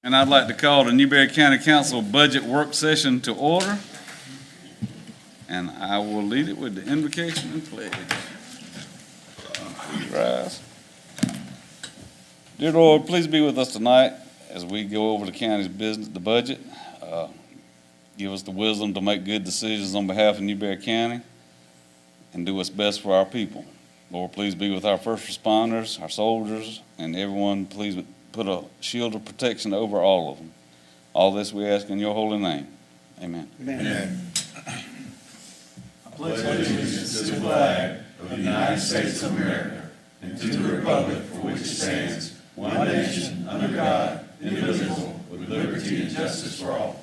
And I'd like to call the Newberry County Council Budget Work Session to order. And I will lead it with the invocation and pledge. Please rise. Dear Lord, please be with us tonight as we go over the county's business, the budget. Give us the wisdom to make good decisions on behalf of Newberry County and do what's best for our people. Lord, please be with our first responders, our soldiers, and everyone. Please put a shield of protection over all of them. All this we ask in your holy name. Amen. Amen. I pledge allegiance to the flag of the United States of America and to the republic for which it stands, one nation, under God, indivisible, with liberty and justice for all.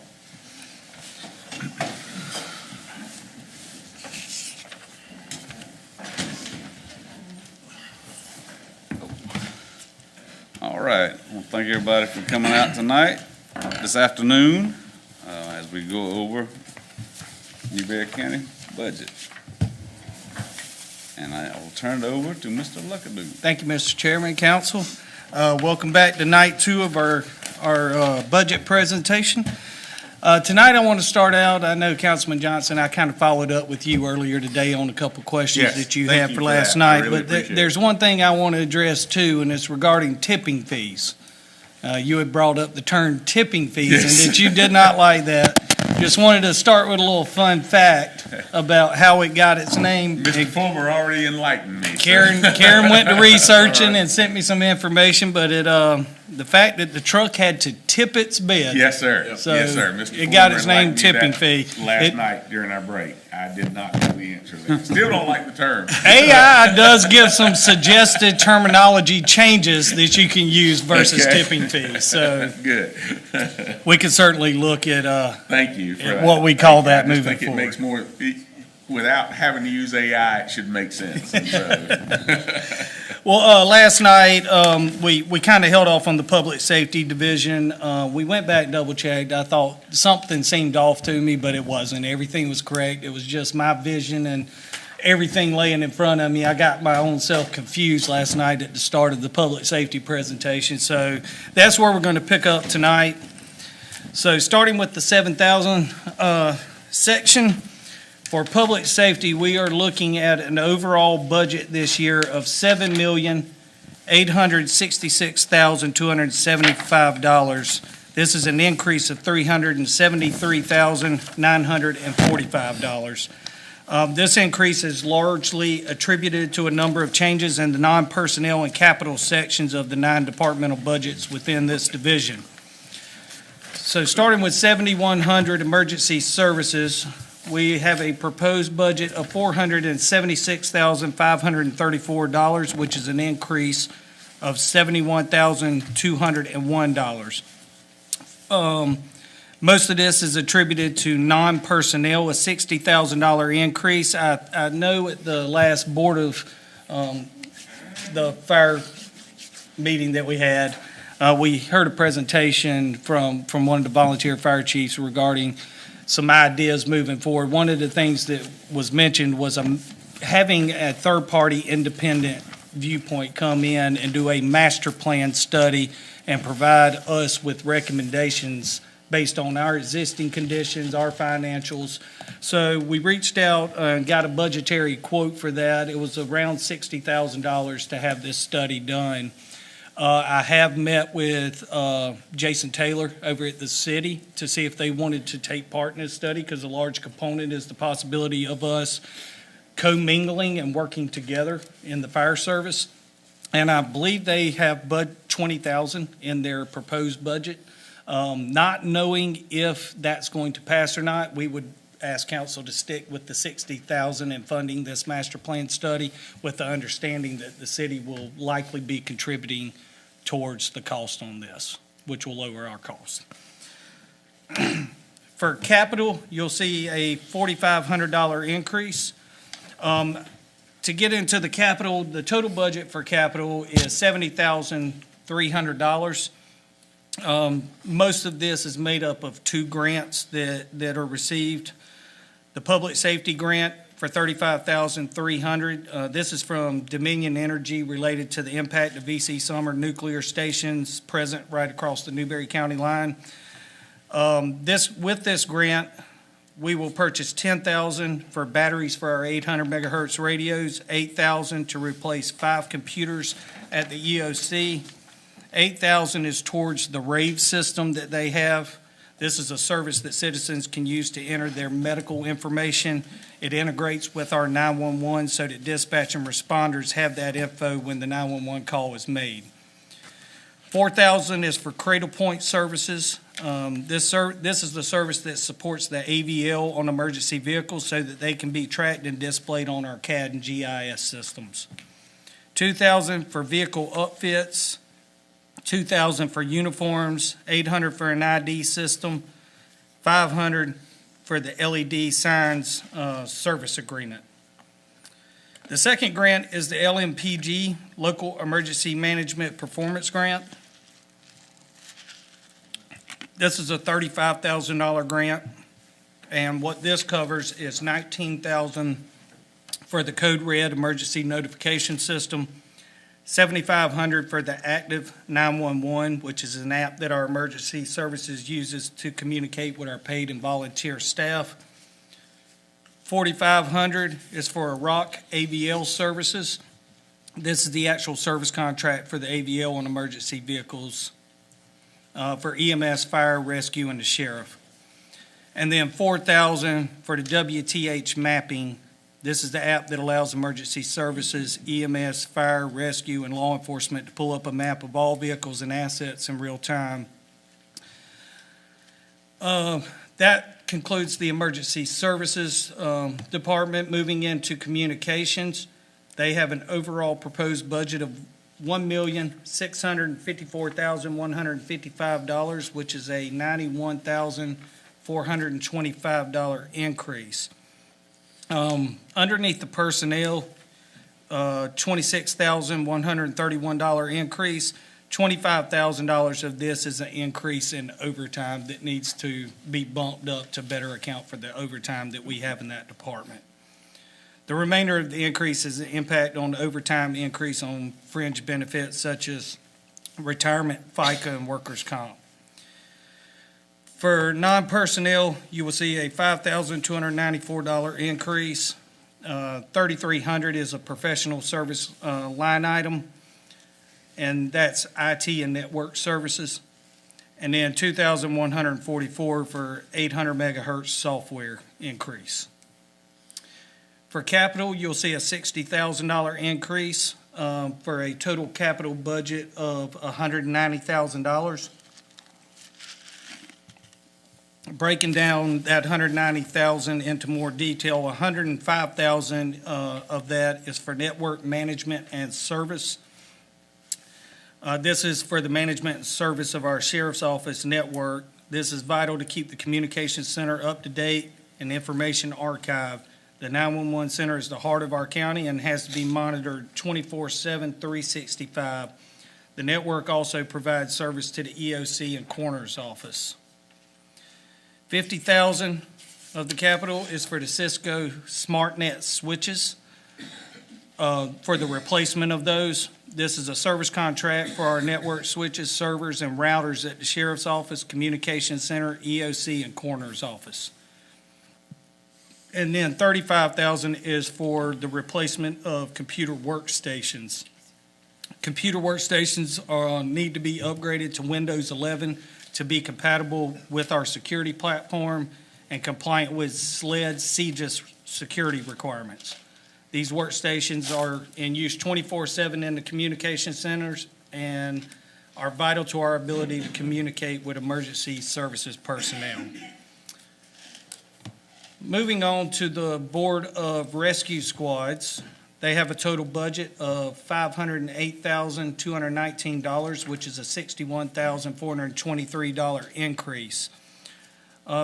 All right. Well, thank everybody for coming out tonight, this afternoon, as we go over Newberry County budget. And I will turn it over to Mr. Luckadoo. Thank you, Mr. Chairman, Council. Welcome back to night 2 of our budget presentation. Tonight I want to start out, I know Councilman Johnson, I kind of followed up with you earlier today on a couple questions that you had for last night. But there's one thing I want to address too, and it's regarding tipping fees. You had brought up the term tipping fees, and that you did not like that. Just wanted to start with a little fun fact about how it got its name. Mr. Fulmer already enlightened me. Karen went to researching and sent me some information, but the fact that the truck had to tip its bed. Yes, sir. So yes, sir. Mr. It got its Fulmer name tipping fee. Last night during our break, I did not know the answer to that. Still don't like the term. AI does give some suggested terminology changes that you can use versus tipping fees. So good. We can certainly look at Thank you for at what we call that moving I think forward. it makes more, without having to use AI, it should make sense. And so. Well, last night, we kind of held off on the Public Safety Division. We went back, double-checked. I thought something seemed off to me, but it wasn't. Everything was correct. It was just my vision and everything laying in front of me. I got my own self confused last night at the start of the Public Safety presentation. So that's where we're going to pick up tonight. So starting with the 7,000 section. For public safety, we are looking at an overall budget this year of $7,866,275. This is an increase of $373,945. This increase is largely attributed to a number of changes in the non-personnel and capital sections of the 9 departmental budgets within this division. So starting with 7,100 emergency services, we have a proposed budget of $476,534, which is an increase of $71,201. Most of this is attributed to non-personnel, a $60,000 increase. I know at the last board of the fire meeting that we had, we heard a presentation from one of the volunteer fire chiefs regarding some ideas moving forward. One of the things that was mentioned was having a third-party independent viewpoint come in and do a master plan study and provide us with recommendations based on our existing conditions, our financials. So we reached out and got a budgetary quote for that. It was around $60,000 to have this study done. I have met with Jason Taylor over at the city to see if they wanted to take part in this study, because a large component is the possibility of us commingling and working together in the fire service. And I believe they have $20,000 in their proposed budget. Not knowing if that's going to pass or not, we would ask council to stick with the $60,000 in funding this master plan study, with the understanding that the city will likely be contributing towards the cost on this, which will lower our cost. For capital, you'll see a $4,500 increase. To get into the capital, the total budget for capital is $70,300. Most of this is made up of 2 grants that are received. The public safety grant for $35,300. This is from Dominion Energy related to the impact of VC Summer nuclear stations present right across the Newberry County line. With this grant, we will purchase $10,000 for batteries for our 800 megahertz radios, $8,000 to replace 5 computers at the EOC. $8,000 is towards the RAVE system that they have. This is a service that citizens can use to enter their medical information. It integrates with our 911 so that dispatch and responders have that info when the 911 call is made. $4,000 is for Cradle Point services. This is the service that supports the AVL on emergency vehicles so that they can be tracked and displayed on our CAD and GIS systems. $2,000 for vehicle upfits. $2,000 for uniforms, $800 for an ID system, $500 for the LED signs service agreement. The second grant is the LMPG, Local Emergency Management Performance Grant. This is a $35,000 grant, and what this covers is $19,000 for the Code Red emergency notification system, $7,500 for the Active 911, which is an app that our emergency services uses to communicate with our paid and volunteer staff. $4,500 is for ROC AVL services. This is the actual service contract for the AVL on emergency vehicles for EMS, fire, rescue, and the sheriff. And then $4,000 for the WTH mapping. This is the app that allows emergency services, EMS, fire, rescue, and law enforcement to pull up a map of all vehicles and assets in real time. That concludes the emergency services department. Moving into communications, they have an overall proposed budget of $1,654,155, which is a $91,425 increase. Underneath the personnel, $26,131 increase. $25,000 of this is an increase in overtime that needs to be bumped up to better account for the overtime that we have in that department. The remainder of the increase is the impact on the overtime increase on fringe benefits such as retirement, FICA, and workers' comp. For non-personnel, you will see a $5,294 increase. $3,300 is a professional service line item, and that's IT and network services. And then $2,144 for 800 megahertz software increase. For capital, you'll see a $60,000 increase for a total capital budget of $190,000. Breaking down that $190,000 into more detail, $105,000 of that is for network management and service. This is for the management and service of our sheriff's office network. This is vital to keep the communications center up to date and information archived. The 911 center is the heart of our county and has to be monitored 24/7, 365. The network also provides service to the EOC and coroner's office. $50,000 of the capital is for the Cisco SmartNet switches for the replacement of those. This is a service contract for our network switches, servers, and routers at the sheriff's office, communications center, EOC, and coroner's office. And then $35,000 is for the replacement of computer workstations. Computer workstations need to be upgraded to Windows 11 to be compatible with our security platform and compliant with SLED CJIS security requirements. These workstations are in use 24/7 in the communication centers and are vital to our ability to communicate with emergency services personnel. Moving on to the Board of Rescue Squads, they have a total budget of $508,219, which is a $61,423 increase.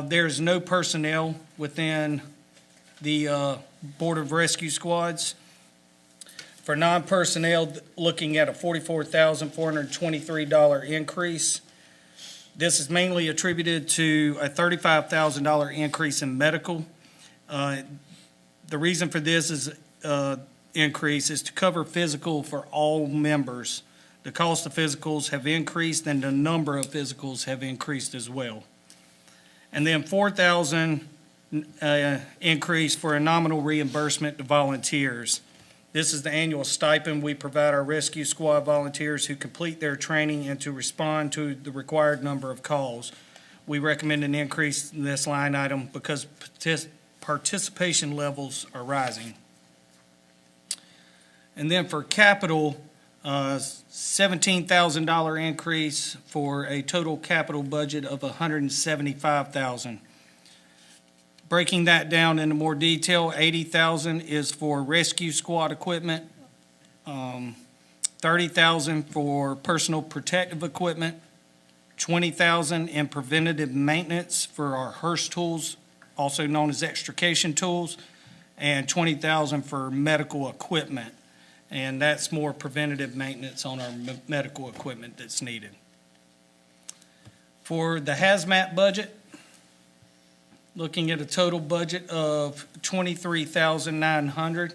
There's no personnel within the Board of Rescue Squads. For non-personnel, looking at a $44,423 increase. This is mainly attributed to a $35,000 increase in medical. The reason for this is, increase is to cover physical for all members. The cost of physicals have increased and the number of physicals have increased as well. And then 4,000 increase for a nominal reimbursement to volunteers. This is the annual stipend we provide our rescue squad volunteers who complete their training and to respond to the required number of calls. We recommend an increase in this line item because participation levels are rising. And then for capital, $17,000 increase for a total capital budget of $175,000. Breaking that down into more detail, $80,000 is for rescue squad equipment, $30,000 for personal protective equipment, $20,000 in preventative maintenance for our Hearst tools, also known as extrication tools, and $20,000 for medical equipment. And that's more preventative maintenance on our medical equipment that's needed. For the hazmat budget, looking at a total budget of $23,900,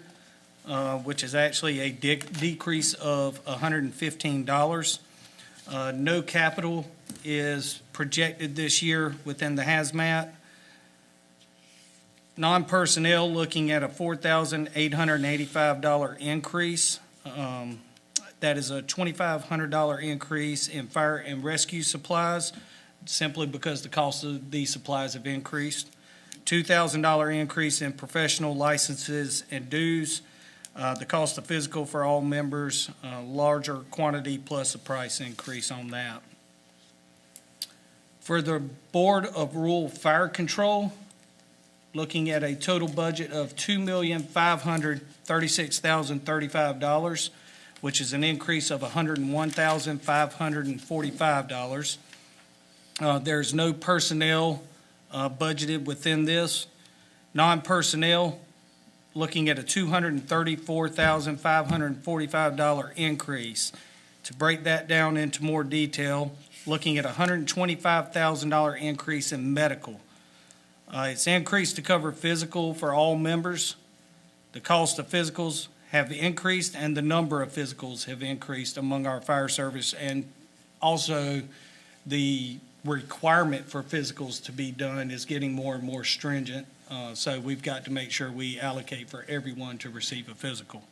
which is actually a decrease of $115. No capital is projected this year within the hazmat. Non-personnel, looking at a $4,885 increase. That is a $2,500 increase in fire and rescue supplies, simply because the cost of these supplies have increased. $2,000 increase in professional licenses and dues. The cost of physical for all members, larger quantity plus a price increase on that. For the Board of Rural Fire Control, looking at a total budget of $2,536,035, which is an increase of $101,545. There's no personnel budgeted within this. Non-personnel, looking at a $234,545 increase. To break that down into more detail, looking at a $125,000 increase in medical. It's increased to cover physical for all members. The cost of physicals have increased and the number of physicals have increased among our fire service, and also the requirement for physicals to be done is getting more and more stringent. So we've got to make sure we allocate for everyone to receive a physical.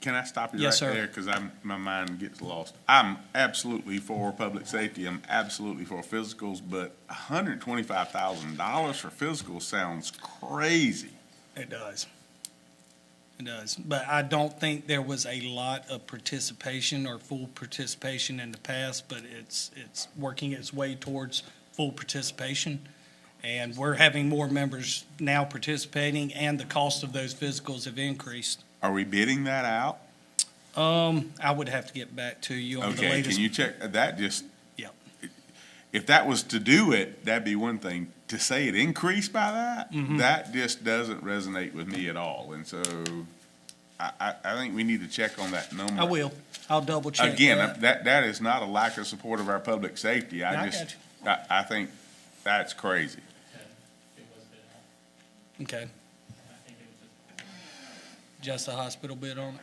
Can I stop you Yes, right sir. there? Because my mind gets lost. I'm absolutely for public safety. I'm absolutely for physicals, but $125,000 for physicals sounds crazy. It does. It does. But I don't think there was a lot of participation or full participation in the past, but it's working its way towards full participation. And we're having more members now participating, and the cost of those physicals have increased. Are we bidding that out? I would have to get back to you on the Okay, latest. can you check that? Just, Yep. if that was to do it, that'd be one thing. To say it increased by that, that just doesn't resonate with me at all. And so I think we need to check on that number. I will. I'll double check Again, that. that is not a lack of support of our public safety. I got I think that's crazy. Okay. Just a hospital bid on it?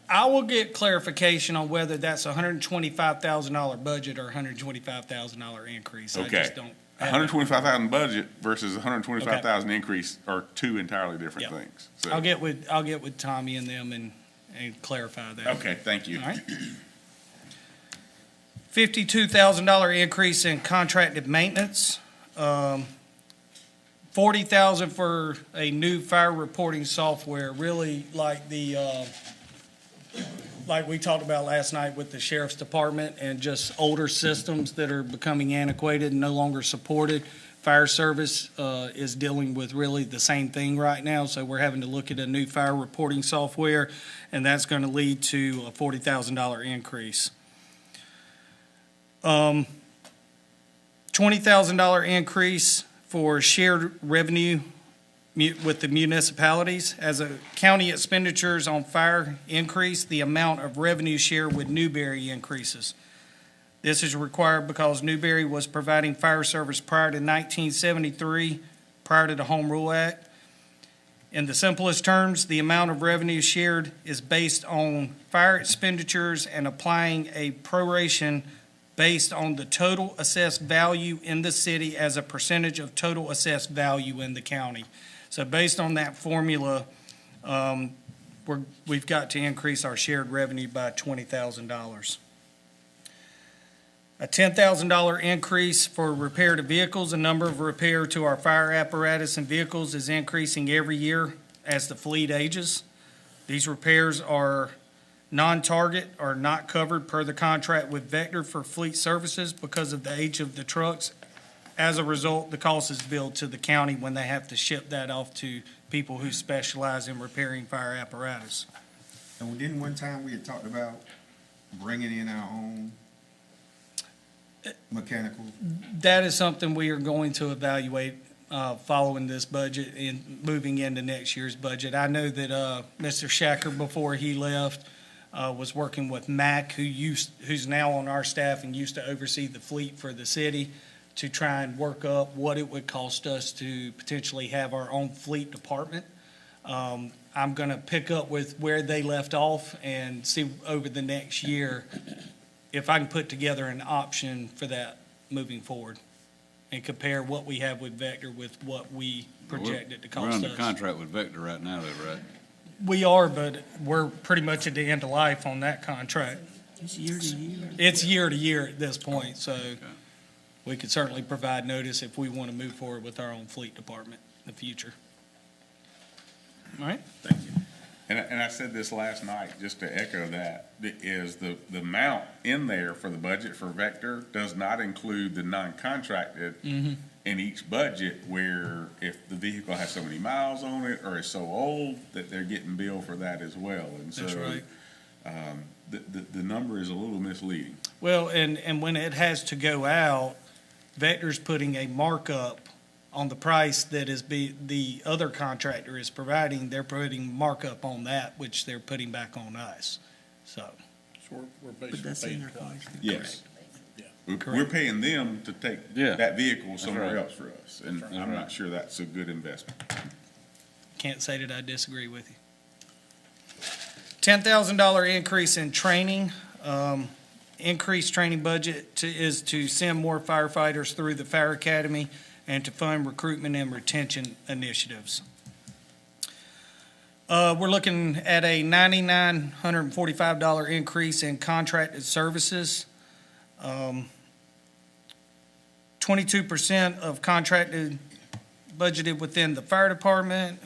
I will get clarification on whether that's a $125,000 budget or $125,000 increase. I Okay. just don't. $125,000 budget versus $125,000 increase are two entirely different Yeah. things. So, I'll get with Tommy and them and clarify that. okay, thank you. All right. $52,000 increase in contracted maintenance. $40,000 for a new fire reporting software, really like like we talked about last night with the sheriff's department, and just older systems that are becoming antiquated and no longer supported. Fire service is dealing with really the same thing right now, so we're having to look at a new fire reporting software, and that's going to lead to a $40,000 increase. $20,000 increase for shared revenue with the municipalities. As a county expenditures on fire increase, the amount of revenue share with Newberry increases. This is required because Newberry was providing fire service prior to 1973 prior to the Home Rule Act. In the simplest terms, the amount of revenue shared is based on fire expenditures and applying a proration based on the total assessed value in the city as a percentage of total assessed value in the county. So based on that formula, we've got to increase our shared revenue by $20,000. A $10,000 increase for repair to vehicles. The number of repair to our fire apparatus and vehicles is increasing every year as the fleet ages. These repairs are non-target, are not covered per the contract with Vector for fleet services because of the age of the trucks. As a result, the cost is billed to the county when they have to ship that off to people who specialize in repairing fire apparatus. And didn't one time we had talked about bringing in our own mechanical? That is something we are going to evaluate following this budget and moving into next year's budget. I know that Mr. Shacker, before he left, was working with Mac, who's now on our staff and used to oversee the fleet for the city, to try and work up what it would cost us to potentially have our own fleet department. I'm going to pick up with where they left off and see over the next year if I can put together an option for that moving forward and compare what we have with Vector with what we project it to cost us. We're under contract with Vector right now, though, right? We are, but we're pretty much at the end of life on that contract. It's year to year. It's year to year at this point, so we could certainly provide notice if we want to move forward with our own fleet department in the future. All right? Thank you. And I said this last night, just to echo that, is the amount in there for the budget for Vector does not include the non-contracted in each budget, where if the vehicle has so many miles on it or is so old that they're getting billed for that as well. And so That's right. The number is a little misleading. Well, and when it has to go out, Vector's putting a markup on the price that is the other contractor is providing. They're putting markup on that, which they're putting back on us. So So we're But basically that's in paying their twice. contract. Yes. Yeah. We're Correct. paying them to take Yeah. that vehicle somewhere right. else for us, and That's I'm right. not sure that's a good investment. can't say that I disagree with you. $10,000 increase in training. Increased training budget is to send more firefighters through the Fire Academy and to fund recruitment and retention initiatives. We're looking at a $9,945 increase in contracted services. 22% of contracted budgeted within the fire department.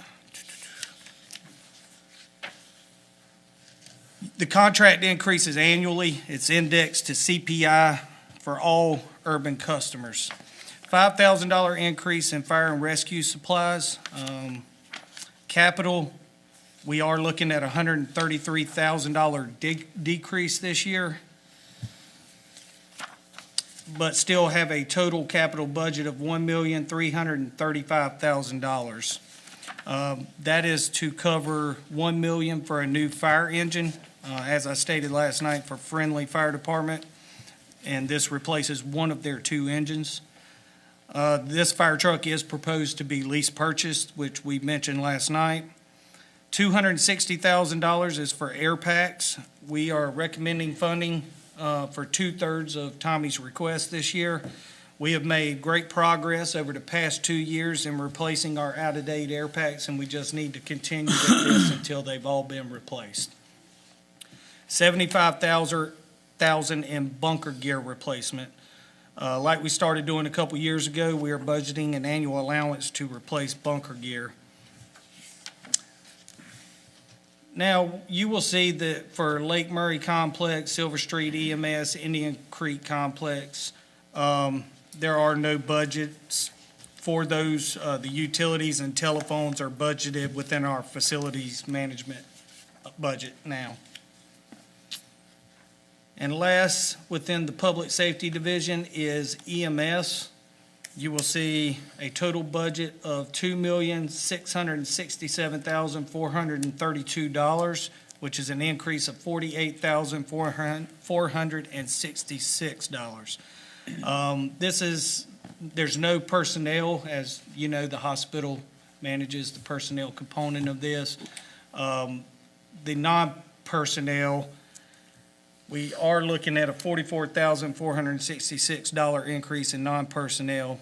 The contract increases annually. It's indexed to CPI for all urban customers. $5,000 increase in fire and rescue supplies. Capital, we are looking at $133,000 decrease this year, but still have a total capital budget of $1,335,000. That is to cover $1 million for a new fire engine, as I stated last night, for Friendly Fire Department, and this replaces one of their two engines. This fire truck is proposed to be lease purchased, which we mentioned last night. $260,000 is for air packs. We are recommending funding for 2/3 of Tommy's request this year. We have made great progress over the past 2 years in replacing our out-of-date air packs, and we just need to continue with this until they've all been replaced. $75,000 in bunker gear replacement. Like we started doing a couple years ago, we are budgeting an annual allowance to replace bunker gear. Now, you will see that for Lake Murray Complex, Silver Street EMS, Indian Creek Complex, there are no budgets for those. The utilities and telephones are budgeted within our facilities management budget now. And last, within the Public Safety Division is EMS. You will see a total budget of $2,667,432, which is an increase of $48,466. This is there's no personnel, as you know, the hospital manages the personnel component of this. The non-personnel, we are looking at a $44,466 increase in non-personnel.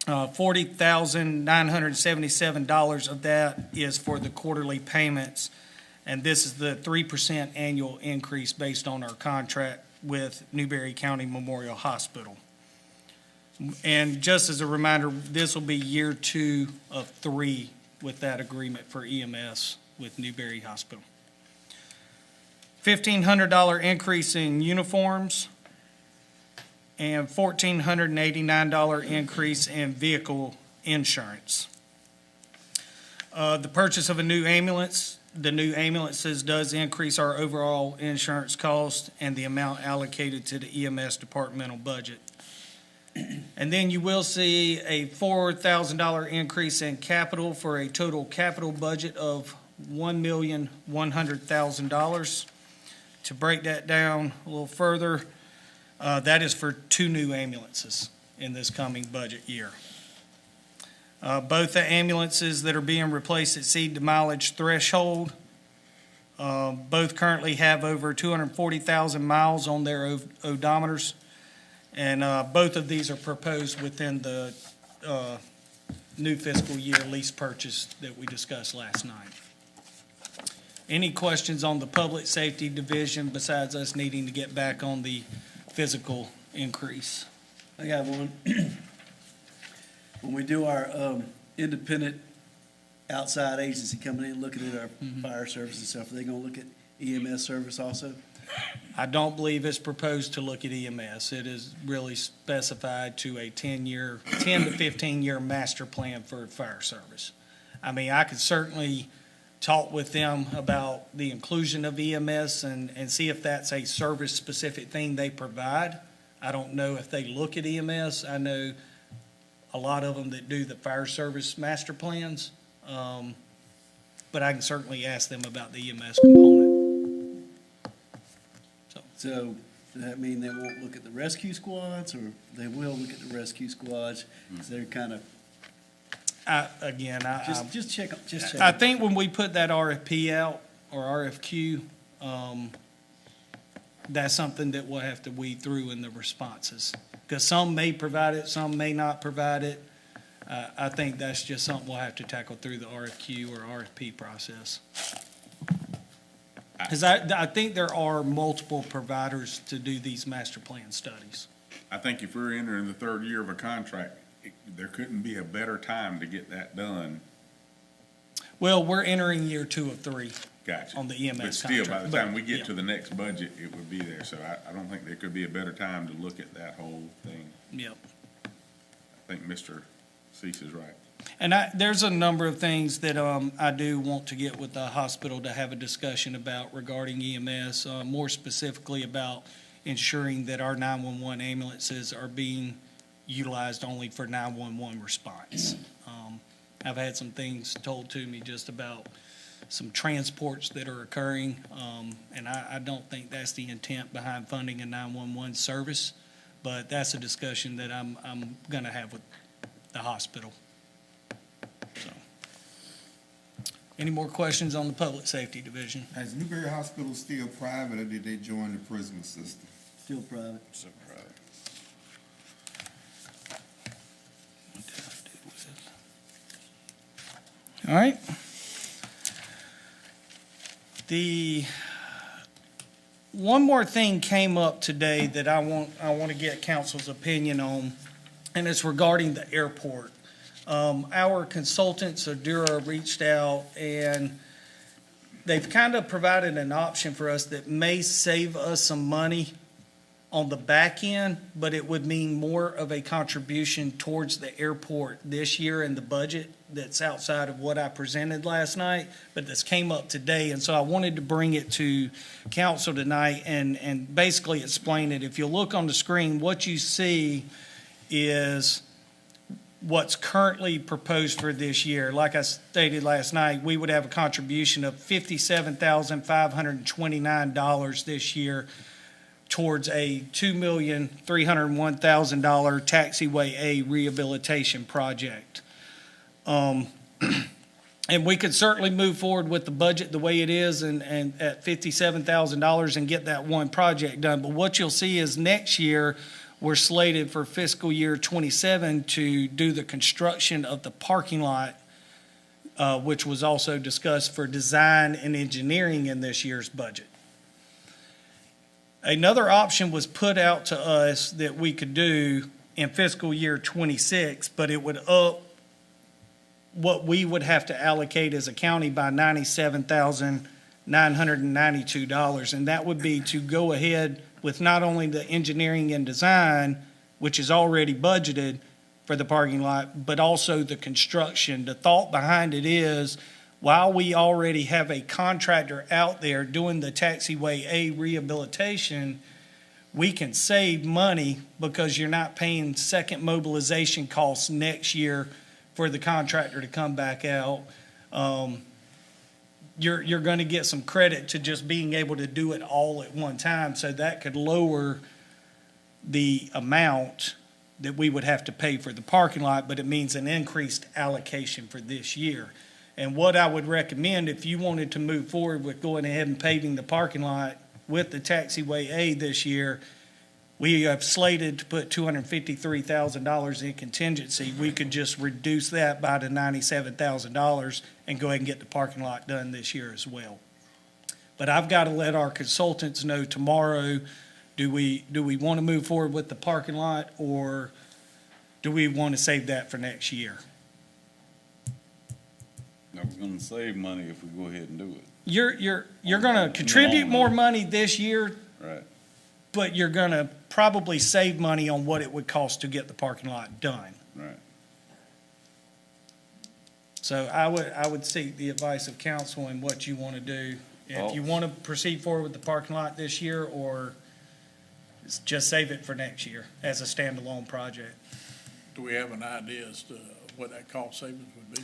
$40,977 of that is for the quarterly payments, and this is the 3% annual increase based on our contract with Newberry County Memorial Hospital. And just as a reminder, this will be year 2 of 3 with that agreement for EMS with Newberry Hospital. $1,500 increase in uniforms and $1,489 increase in vehicle insurance. The purchase of a new ambulance, the new ambulances does increase our overall insurance cost and the amount allocated to the EMS departmental budget. And then you will see a $4,000 increase in capital for a total capital budget of $1,100,000. To break that down a little further, that is for 2 new ambulances in this coming budget year. Both the ambulances that are being replaced exceed the mileage threshold. Both currently have over 240,000 miles on their odometers, and both of these are proposed within the new fiscal year lease purchase that we discussed last night. Any questions on the public safety division besides us needing to get back on the physical increase? I got one. When we do our independent outside agency coming in, looking at our fire service and stuff, are they gonna look at EMS service also? I don't believe it's proposed to look at EMS. It is really specified to a 10 to 15-year master plan for fire service. I mean, I could certainly talk with them about the inclusion of EMS and see if that's a service-specific thing they provide. I don't know if they look at EMS. I know a lot of them that do the fire service master plans, but I can certainly ask them about the EMS component. So does that mean they won't look at the rescue squads, or they will look at the rescue squads? Because they're kind of, just check. I think when we put that RFP out, or RFQ, that's something that we'll have to weed through in the responses. Because some may provide it, some may not provide it. I think that's just something we'll have to tackle through the RFQ or RFP process. Because I think there are multiple providers to do these master plan studies. I think if we're entering the 3rd year of a contract, there couldn't be a better time to get that done. Well, we're entering year 2 of 3 Gotcha. on the EMS But still, by contract. the time we Yeah. get to the next budget, it would be there. So I don't think there could be a better time to look at that whole thing. Yep. I think Mr. Cease is right. And there's a number of things that I do want to get with the hospital to have a discussion about regarding EMS, more specifically about ensuring that our 911 ambulances are being utilized only for 911 response. I've had some things told to me just about some transports that are occurring, and I don't think that's the intent behind funding a 911 service, but that's a discussion that I'm going to have with the hospital. So, any more questions on the public safety division? Is Newberry Hospital still private, or did they join the Prisma system? Still private. So private. All right. One more thing came up today that I want to get council's opinion on, and it's regarding the airport. Our consultants, Adura, reached out, and they've kind of provided an option for us that may save us some money on the back end, but it would mean more of a contribution towards the airport this year in the budget that's outside of what I presented last night, but this came up today. And so I wanted to bring it to council tonight and basically explain it. If you look on the screen, what you see is what's currently proposed for this year. Like I stated last night, we would have a contribution of $57,529 this year towards a $2,301,000 taxiway A rehabilitation project. And we could certainly move forward with the budget the way it is and at $57,000 and get that one project done. But what you'll see is next year, we're slated for fiscal year '27 to do the construction of the parking lot, which was also discussed for design and engineering in this year's budget. Another option was put out to us that we could do in fiscal year '26, but it would up what we would have to allocate as a county by $97,992. And that would be to go ahead with not only the engineering and design, which is already budgeted for the parking lot, but also the construction. The thought behind it is, while we already have a contractor out there doing the taxiway A rehabilitation, we can save money because you're not paying second mobilization costs next year for the contractor to come back out. You're going to get some credit to just being able to do it all at one time, so that could lower the amount that we would have to pay for the parking lot, but it means an increased allocation for this year. And what I would recommend, if you wanted to move forward with going ahead and paving the parking lot with the taxiway A this year, we have slated to put $253,000 in contingency. We could just reduce that by the $97,000 and go ahead and get the parking lot done this year as well. But I've got to let our consultants know tomorrow, do we want to move forward with the parking lot, or do we want to save that for next year? Now, we're gonna save money if we go ahead and do it. You're going to contribute more money this year, Right. but you're going to probably save money on what it would cost to get the parking lot done. Right. So I would seek the advice of council in what you want to do. If you want to proceed forward with the parking lot this year, or just save it for next year as a standalone project. Do we have an idea as to what that cost savings would be?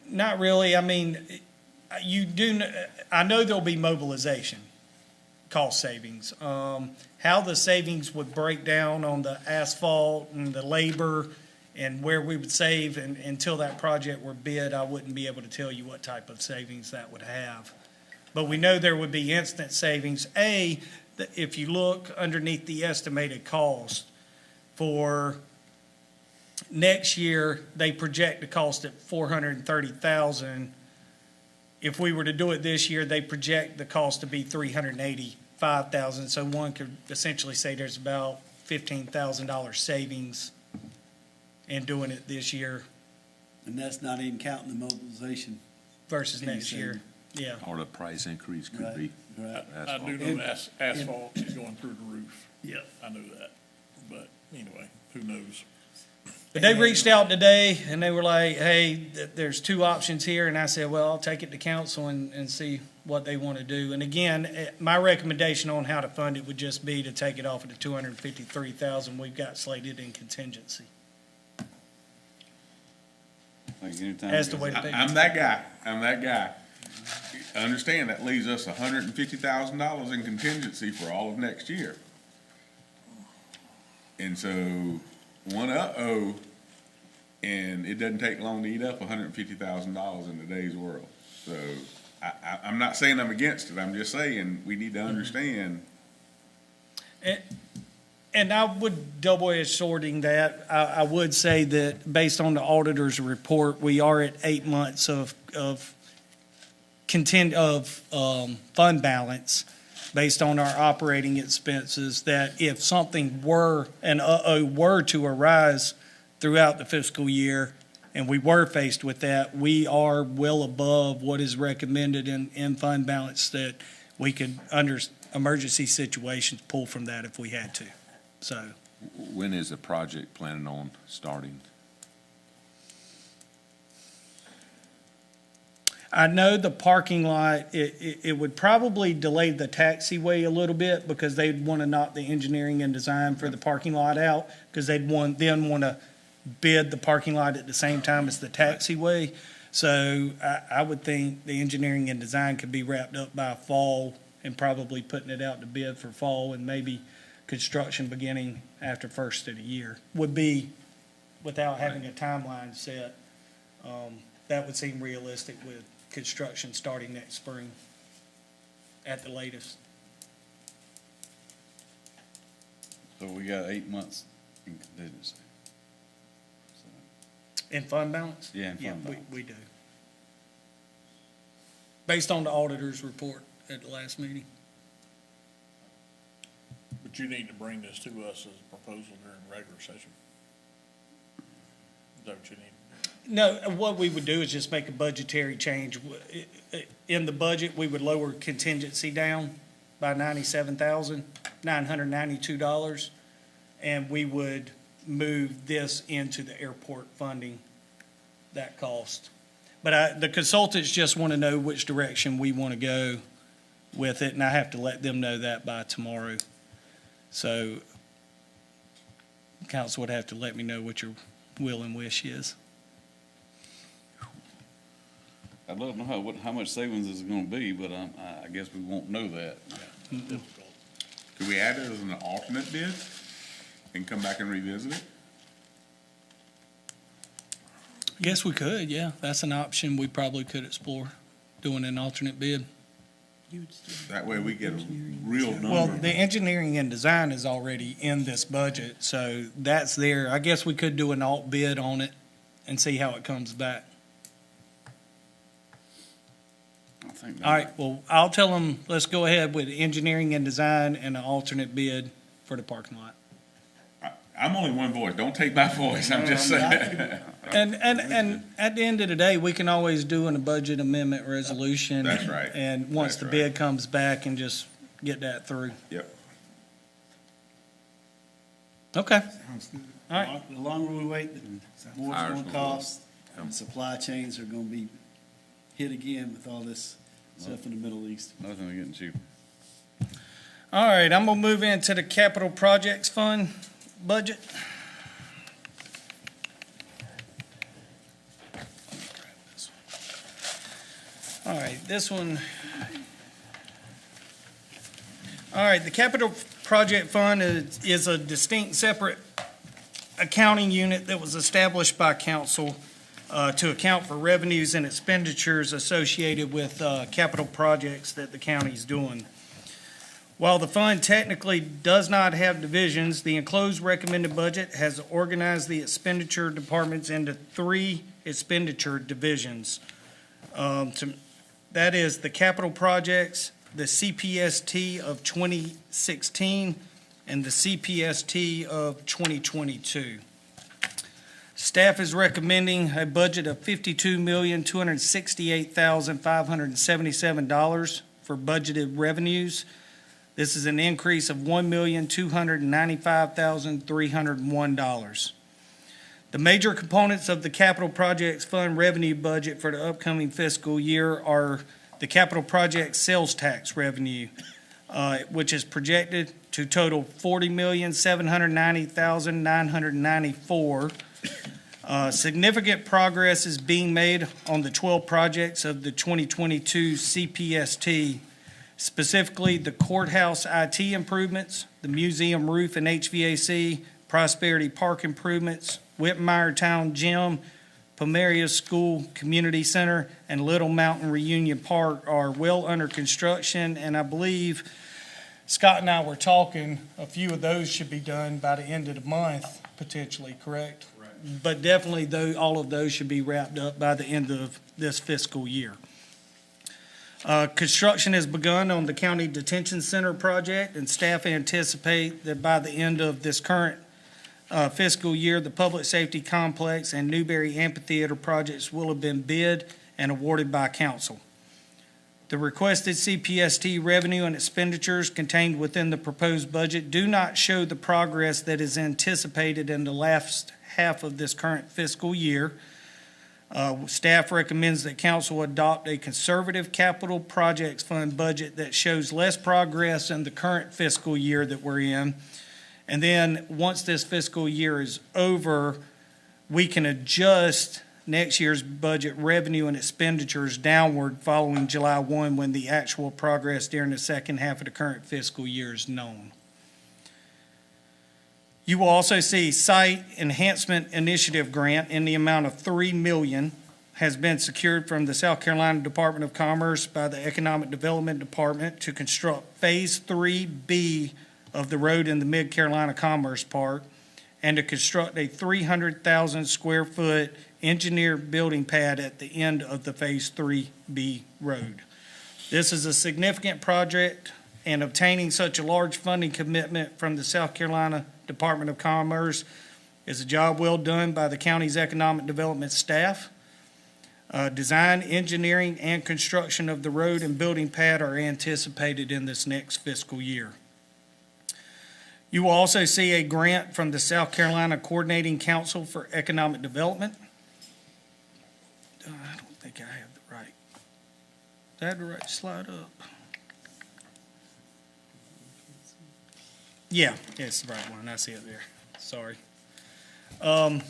Not really. I mean, I know there'll be mobilization cost savings. How the savings would break down on the asphalt and the labor and where we would save until that project were bid, I wouldn't be able to tell you what type of savings that would have. But we know there would be instant savings. If you look underneath the estimated cost for next year, they project the cost at $430,000. If we were to do it this year, they project the cost to be $385,000. So one could essentially say there's about $15,000 savings in doing it this year And that's not even counting the mobilization. versus next year. Yeah. Or the price increase could Right, be. right. I do know asphalt is going through the roof. Yeah. I know that. But anyway, who knows? But they reached out today and they were like, hey, there's two options here. And I said, well, I'll take it to council and see what they want to do. And again, my recommendation on how to fund it would just be to take it off of the $253,000 we've got slated in contingency. Like anytime. As the way to pay. I'm that guy. I understand that leaves us $150,000 in contingency for all of next year. And so, and it doesn't take long to eat up $150,000 in today's world. So, I'm not saying I'm against it, I'm just saying we need to understand. And I would double-edge sorting that. I would say that based on the auditor's report, we are at 8 months of fund balance based on our operating expenses, that if something were to arise throughout the fiscal year and we were faced with that, we are well above what is recommended in fund balance, that we could, under emergency situations, pull from that if we had to. So, When is the project planning on starting? I know the parking lot, it would probably delay the taxiway a little bit because they'd want to knock the engineering and design for the parking lot out, because they'd want to bid the parking lot at the same time as the taxiway. So I would think the engineering and design could be wrapped up by fall and probably putting it out to bid for fall and maybe construction beginning after first of the year. Would be, without having a timeline set, that would seem realistic with construction starting next spring at the latest. So we got 8 months in contingency. So, In fund balance? Yeah, in fund balance. We do. Based on the auditor's report at the last meeting. But you need to bring this to us as a proposal during regular session. Is that what you need? No, what we would do is just make a budgetary change. In the budget, we would lower contingency down by $97,992, and we would move this into the airport funding, that cost. But the consultants just want to know which direction we want to go with it, and I have to let them know that by tomorrow. So council would have to let me know what your will and wish is. I'd love to know how much savings is gonna be, but I guess we won't know that. Difficult. Could we add it as an alternate bid and come back and revisit it? Yes, we could, yeah. That's an option we probably could explore, doing an alternate bid. That way we get a real Well, number. the engineering and design is already in this budget, so that's there. I guess we could do an alt bid on it and see how it comes back. I think that- All right, well, I'll tell them, let's go ahead with engineering and design and an alternate bid for the parking lot. I'm only one voice. Don't take my voice. I'm just saying. And at the end of the day, we can always do a budget amendment resolution. That's right. And once That's the right. bid comes back and just get that through. Yep. Okay, Sounds good. all right. The longer we wait, the more it's Higher gonna it's gonna cost, and supply chains are gonna be hit again with all this stuff in the Middle East. Nothing getting cheaper. All right, I'm gonna move into the capital projects fund budget. All right, this one. All right, the capital project fund is a distinct, separate accounting unit that was established by council to account for revenues and expenditures associated with capital projects that the county's doing. While the fund technically does not have divisions, the enclosed recommended budget has organized the expenditure departments into 3 expenditure divisions. That is the capital projects, the CPST of 2016, and the CPST of 2022. Staff is recommending a budget of $52,268,577 for budgeted revenues. This is an increase of $1,295,301. The major components of the capital projects fund revenue budget for the upcoming fiscal year are the capital project sales tax revenue, which is projected to total $40,790,994. Significant progress is being made on the 12 projects of the 2022 CPST, specifically the courthouse IT improvements, the museum roof and HVAC, Prosperity Park improvements, Whitmire Town Gym, Pomeria School Community Center, and Little Mountain Reunion Park are well under construction, and I believe Scott and I were talking, a few of those should be done by the end of the month, potentially, correct? Correct. But definitely, all of those should be wrapped up by the end of this fiscal year. Construction has begun on the County Detention Center project, and staff anticipate that by the end of this current fiscal year, the Public Safety Complex and Newberry Amphitheater projects will have been bid and awarded by council. The requested CPST revenue and expenditures contained within the proposed budget do not show the progress that is anticipated in the last half of this current fiscal year. Staff recommends that council adopt a conservative capital projects fund budget that shows less progress in the current fiscal year that we're in. And then, once this fiscal year is over, we can adjust next year's budget revenue and expenditures downward following July 1, when the actual progress during the second half of the current fiscal year is known. You will also see Site Enhancement Initiative Grant in the amount of $3 million has been secured from the South Carolina Department of Commerce by the Economic Development Department to construct Phase 3B of the road in the Mid-Carolina Commerce Park and to construct a 300,000 square foot engineered building pad at the end of the Phase 3B road. This is a significant project, and obtaining such a large funding commitment from the South Carolina Department of Commerce is a job well done by the county's economic development staff. Design, engineering, and construction of the road and building pad are anticipated in this next fiscal year. You will also see a grant from the South Carolina Coordinating Council for Economic Development. I don't think I have the right. Did I have the right slide up? Yeah, it's the right one. I see it there. Sorry. A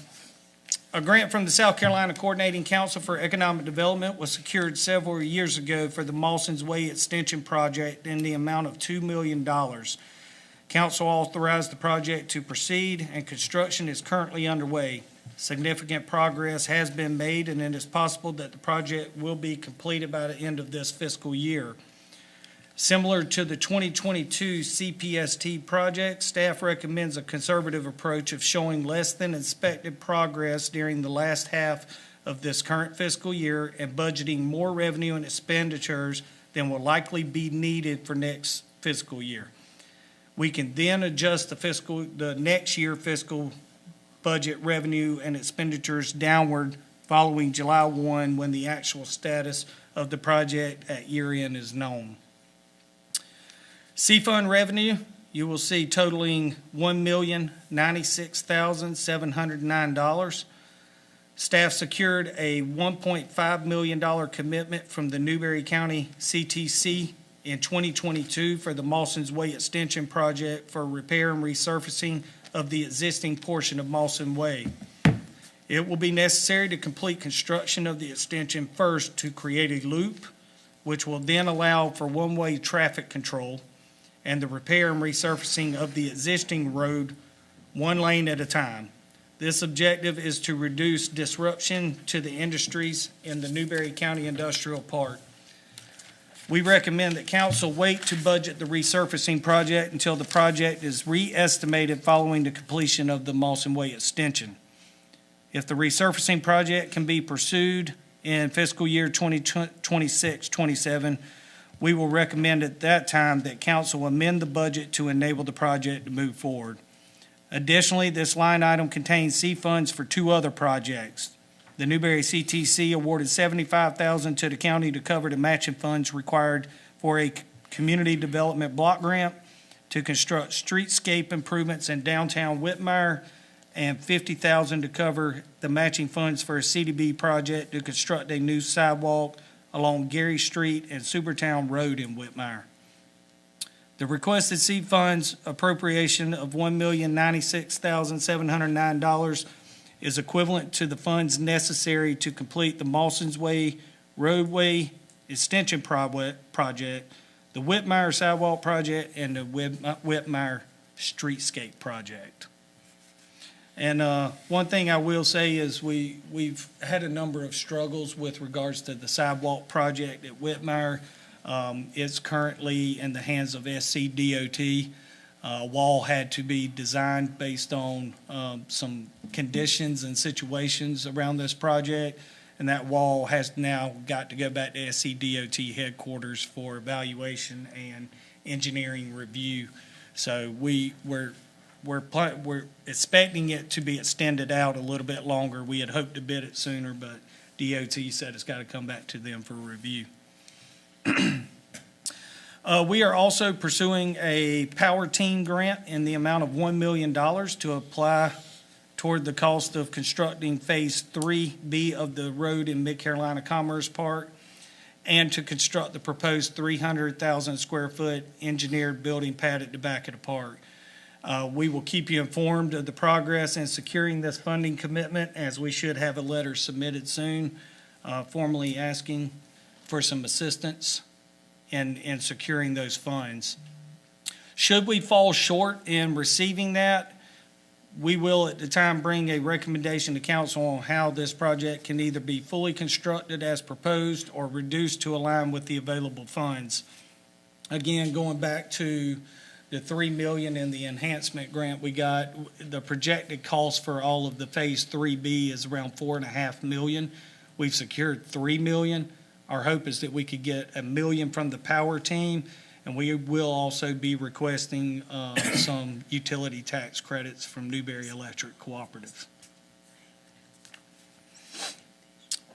grant from the South Carolina Coordinating Council for Economic Development was secured several years ago for the Mawson's Way Extension Project in the amount of $2 million. Council authorized the project to proceed, and construction is currently underway. Significant progress has been made, and it is possible that the project will be completed by the end of this fiscal year. Similar to the 2022 CPST project, staff recommends a conservative approach of showing less than expected progress during the last half of this current fiscal year and budgeting more revenue and expenditures than will likely be needed for next fiscal year. We can then adjust the next year fiscal budget revenue and expenditures downward following July 1 when the actual status of the project at year end is known. C-Fund revenue, you will see totaling $1,096,709. Staff secured a $1.5 million commitment from the Newberry County CTC in 2022 for the Mawson's Way Extension Project for repair and resurfacing of the existing portion of Mawson Way. It will be necessary to complete construction of the extension first to create a loop, which will then allow for one-way traffic control, and the repair and resurfacing of the existing road one lane at a time. This objective is to reduce disruption to the industries in the Newberry County Industrial Park. We recommend that council wait to budget the resurfacing project until the project is re-estimated following the completion of the Mawson Way extension. If the resurfacing project can be pursued in fiscal year 2026-27, we will recommend at that time that council amend the budget to enable the project to move forward. Additionally, this line item contains C-funds for two other projects. The Newberry CTC awarded $75,000 to the county to cover the matching funds required for a community development block grant to construct streetscape improvements in downtown Whitmire, and $50,000 to cover the matching funds for a CDB project to construct a new sidewalk along Gary Street and Supertown Road in Whitmire. The requested seed funds appropriation of $1,096,709 is equivalent to the funds necessary to complete the Mawson's Way roadway extension project, the Whitmire sidewalk project, and the Whitmire streetscape project. And one thing I will say is we've had a number of struggles with regards to the sidewalk project at Whitmire. It's currently in the hands of SCDOT. A wall had to be designed based on some conditions and situations around this project, and that wall has now got to go back to SCDOT headquarters for evaluation and engineering review. So we're expecting it to be extended out a little bit longer. We had hoped to bid it sooner, but DOT said it's got to come back to them for review. We are also pursuing a Power Team grant in the amount of $1 million to apply toward the cost of constructing Phase 3B of the road in Mid-Carolina Commerce Park and to construct the proposed 300,000 square foot engineered building pad at the back of the park. We will keep you informed of the progress in securing this funding commitment, as we should have a letter submitted soon formally asking for some assistance in securing those funds. Should we fall short in receiving that, We will at the time bring a recommendation to council on how this project can either be fully constructed as proposed or reduced to align with the available funds. Again, going back to the $3 million in the enhancement grant we got, the projected cost for all of the Phase 3B is around $4.5 million. We've secured $3 million. Our hope is that we could get $1 million from the power team, and we will also be requesting some utility tax credits from Newberry Electric Cooperative.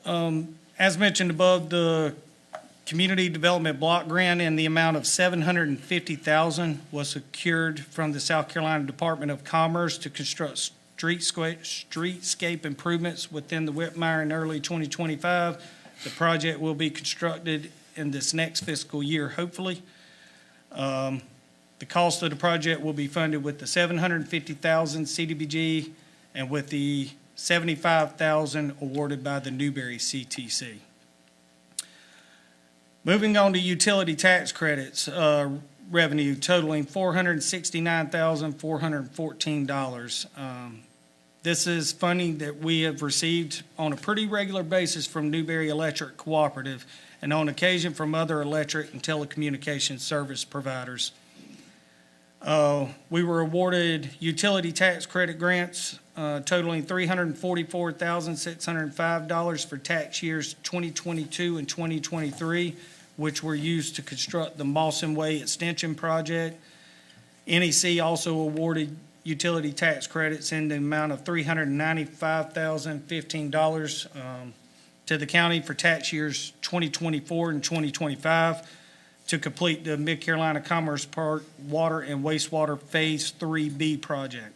As mentioned above, the Community Development Block Grant in the amount of $750,000 was secured from the South Carolina Department of Commerce to construct streetscape improvements within the Whitmire in early 2025. The project will be constructed in this next fiscal year, hopefully. The cost of the project will be funded with the $750,000 CDBG and with the $75,000 awarded by the Newberry CTC. Moving on to utility tax credits, revenue totaling $469,414. This is funding that we have received on a pretty regular basis from Newberry Electric Cooperative and on occasion from other electric and telecommunications service providers. We were awarded utility tax credit grants totaling $344,605 for tax years 2022 and 2023, which were used to construct the Mawson Way Extension Project. NEC also awarded utility tax credits in the amount of $395,015 to the county for tax years 2024 and 2025 to complete the Mid-Carolina Commerce Park Water and Wastewater Phase 3B project.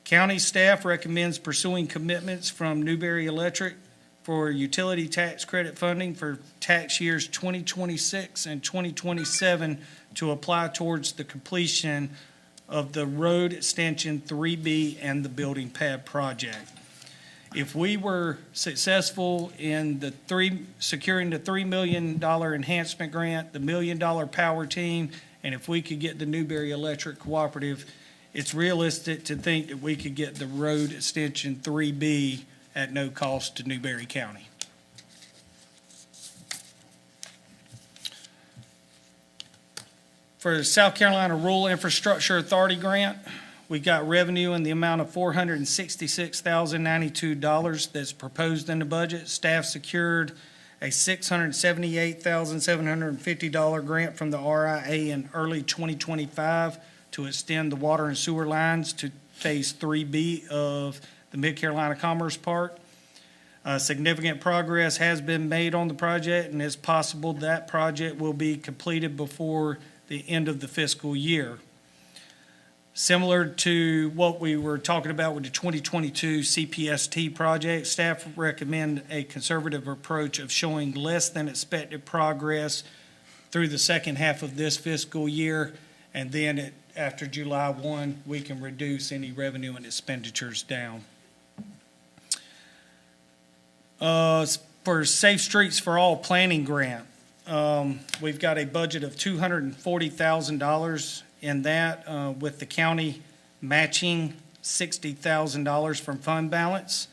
County staff recommends pursuing commitments from Newberry Electric for utility tax credit funding for tax years 2026 and 2027 to apply towards the completion of the road extension 3B and the building pad project. If we were successful in securing the $3 million enhancement grant, the $1 million power team, and if we could get the Newberry Electric Cooperative, it's realistic to think that we could get the road extension 3B at no cost to Newberry County. For the South Carolina Rural Infrastructure Authority grant, we got revenue in the amount of $466,092 that's proposed in the budget. Staff secured a $678,750 grant from the RIA in early 2025 to extend the water and sewer lines to Phase 3B of the Mid-Carolina Commerce Park. Significant progress has been made on the project, and it's possible that project will be completed before the end of the fiscal year. Similar to what we were talking about with the 2022 CPST project, staff recommend a conservative approach of showing less than expected progress through the second half of this fiscal year, and then after July 1, we can reduce any revenue and expenditures down. For Safe Streets for All planning grant, we've got a budget of $240,000 in that, with the county matching $60,000 from fund balance.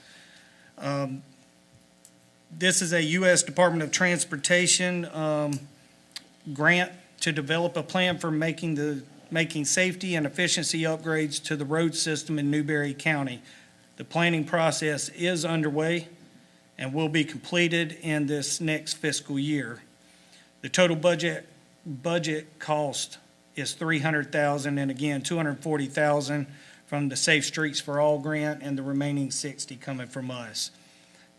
This is a U.S. Department of Transportation grant to develop a plan for making safety and efficiency upgrades to the road system in Newberry County. The planning process is underway and will be completed in this next fiscal year. The total budget cost is $300,000, and again, $240,000 from the Safe Streets for All grant, and the remaining $60,000 coming from us.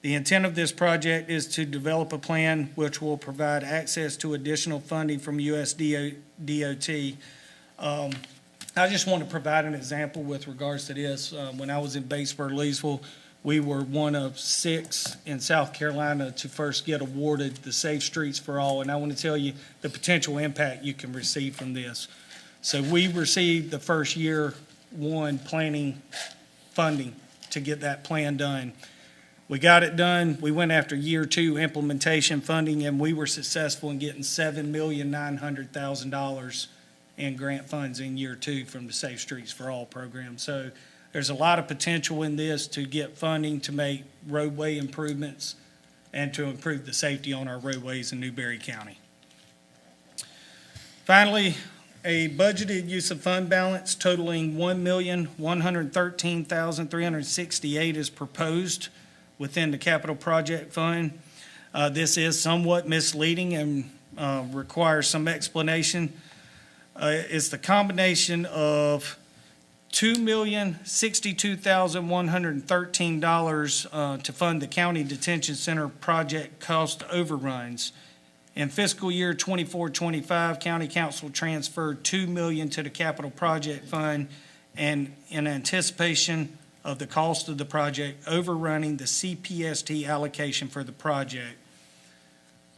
The intent of this project is to develop a plan which will provide access to additional funding from US DOT. I just want to provide an example with regards to this. When I was in Batesburg, Leesville, we were one of 6 in South Carolina to first get awarded the Safe Streets for All, and I want to tell you the potential impact you can receive from this. So we received the first year 1 planning funding to get that plan done. We got it done. We went after year 2 implementation funding, and we were successful in getting $7,900,000 in grant funds in year 2 from the Safe Streets for All program. So There's a lot of potential in this to get funding to make roadway improvements and to improve the safety on our roadways in Newberry County. Finally, a budgeted use of fund balance totaling $1,113,368 is proposed within the capital project fund. This is somewhat misleading and requires some explanation. It's the combination of $2,062,113 to fund the county detention center project cost overruns. In fiscal year 24-25, County Council transferred $2 million to the capital project fund, and in anticipation of the cost of the project overrunning the CPST allocation for the project.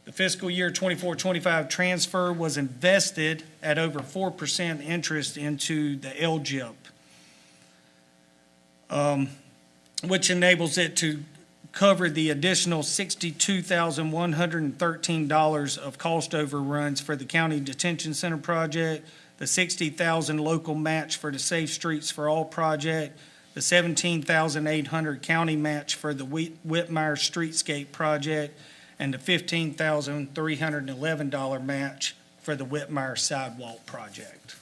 The fiscal year 24-25 transfer was invested at over 4% interest into the LGIP, which enables it to cover the additional $62,113 of cost overruns for the county detention center project, the $60,000 local match for the Safe Streets for All project, the $17,800 county match for the Whitmire Streetscape project, and the $15,311 match for the Whitmire Sidewalk project.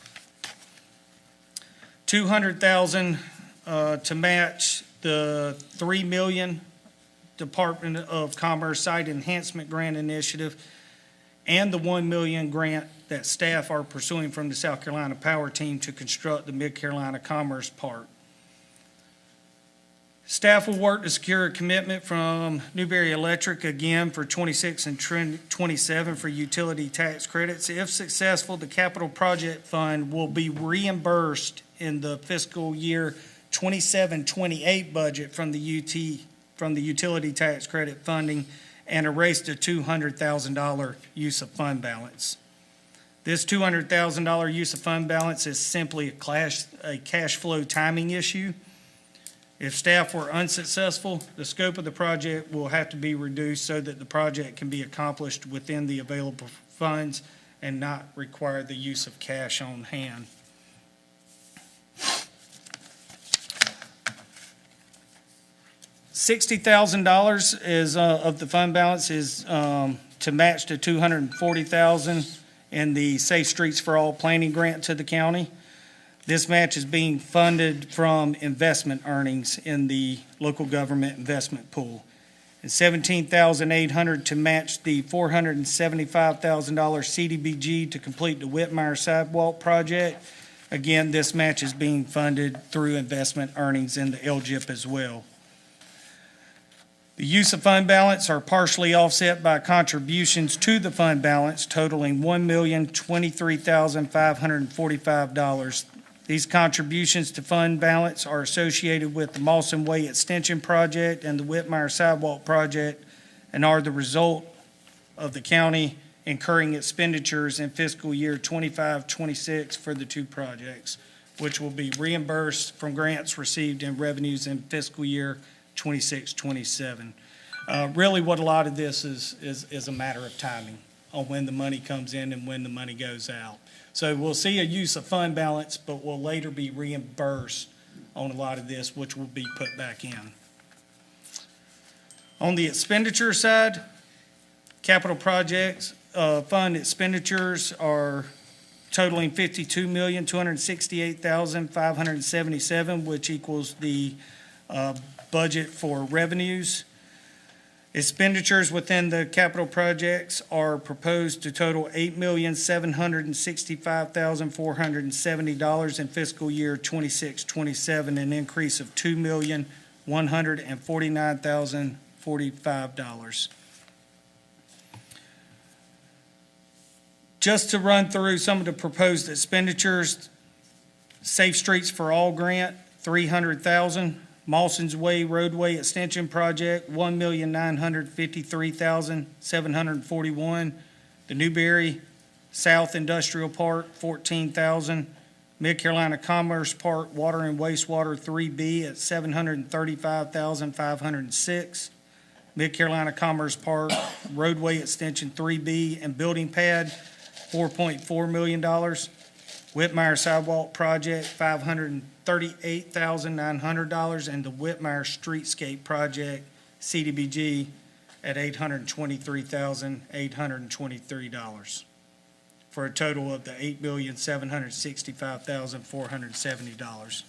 $200,000 to match the $3 million Department of Commerce Site Enhancement Grant Initiative and the $1 million grant that staff are pursuing from the South Carolina Power Team to construct the Mid-Carolina Commerce Park. Staff will work to secure a commitment from Newberry Electric again for 26 and 27 for utility tax credits. If successful, the capital project fund will be reimbursed in the fiscal year 27-28 budget from the utility tax credit funding and erase the $200,000 use of fund balance. This $200,000 use of fund balance is simply a cash flow timing issue. If staff were unsuccessful, the scope of the project will have to be reduced so that the project can be accomplished within the available funds and not require the use of cash on hand. $60,000 is of the fund balance is to match the $240,000 in the Safe Streets for All planning grant to the county. This match is being funded from investment earnings in the local government investment pool. And $17,800 to match the $475,000 CDBG to complete the Whitmire Sidewalk project. Again, this match is being funded through investment earnings in the LGIP as well. The use of fund balance are partially offset by contributions to the fund balance totaling $1,023,545. These contributions to fund balance are associated with the Mawson Way Extension Project and the Whitmire Sidewalk Project and are the result of the county incurring expenditures in fiscal year 25-26 for the two projects, which will be reimbursed from grants received in revenues in fiscal year 26-27. Really what a lot of this is a matter of timing on when the money comes in and when the money goes out. So we'll see a use of fund balance, but we'll later be reimbursed on a lot of this, which will be put back in. On the expenditure side, capital projects fund expenditures are totaling $52,268,577, which equals the budget for revenues. Expenditures within the capital projects are proposed to total $8,765,470 in fiscal year 26-27, an increase of $2,149,045. Just to run through some of the proposed expenditures, Safe Streets for All grant, $300,000. Mawson's Way roadway extension project, $1,953,741. The Newberry South Industrial Park, $14,000. Mid-Carolina Commerce Park Water and Wastewater 3B at $735,506. Mid-Carolina Commerce Park roadway extension 3B and building pad, $4.4 million. The Whitmire Sidewalk Project, $538,900, and the Whitmire Streetscape Project, CDBG, at $823,823, for a total of the $8,765,470.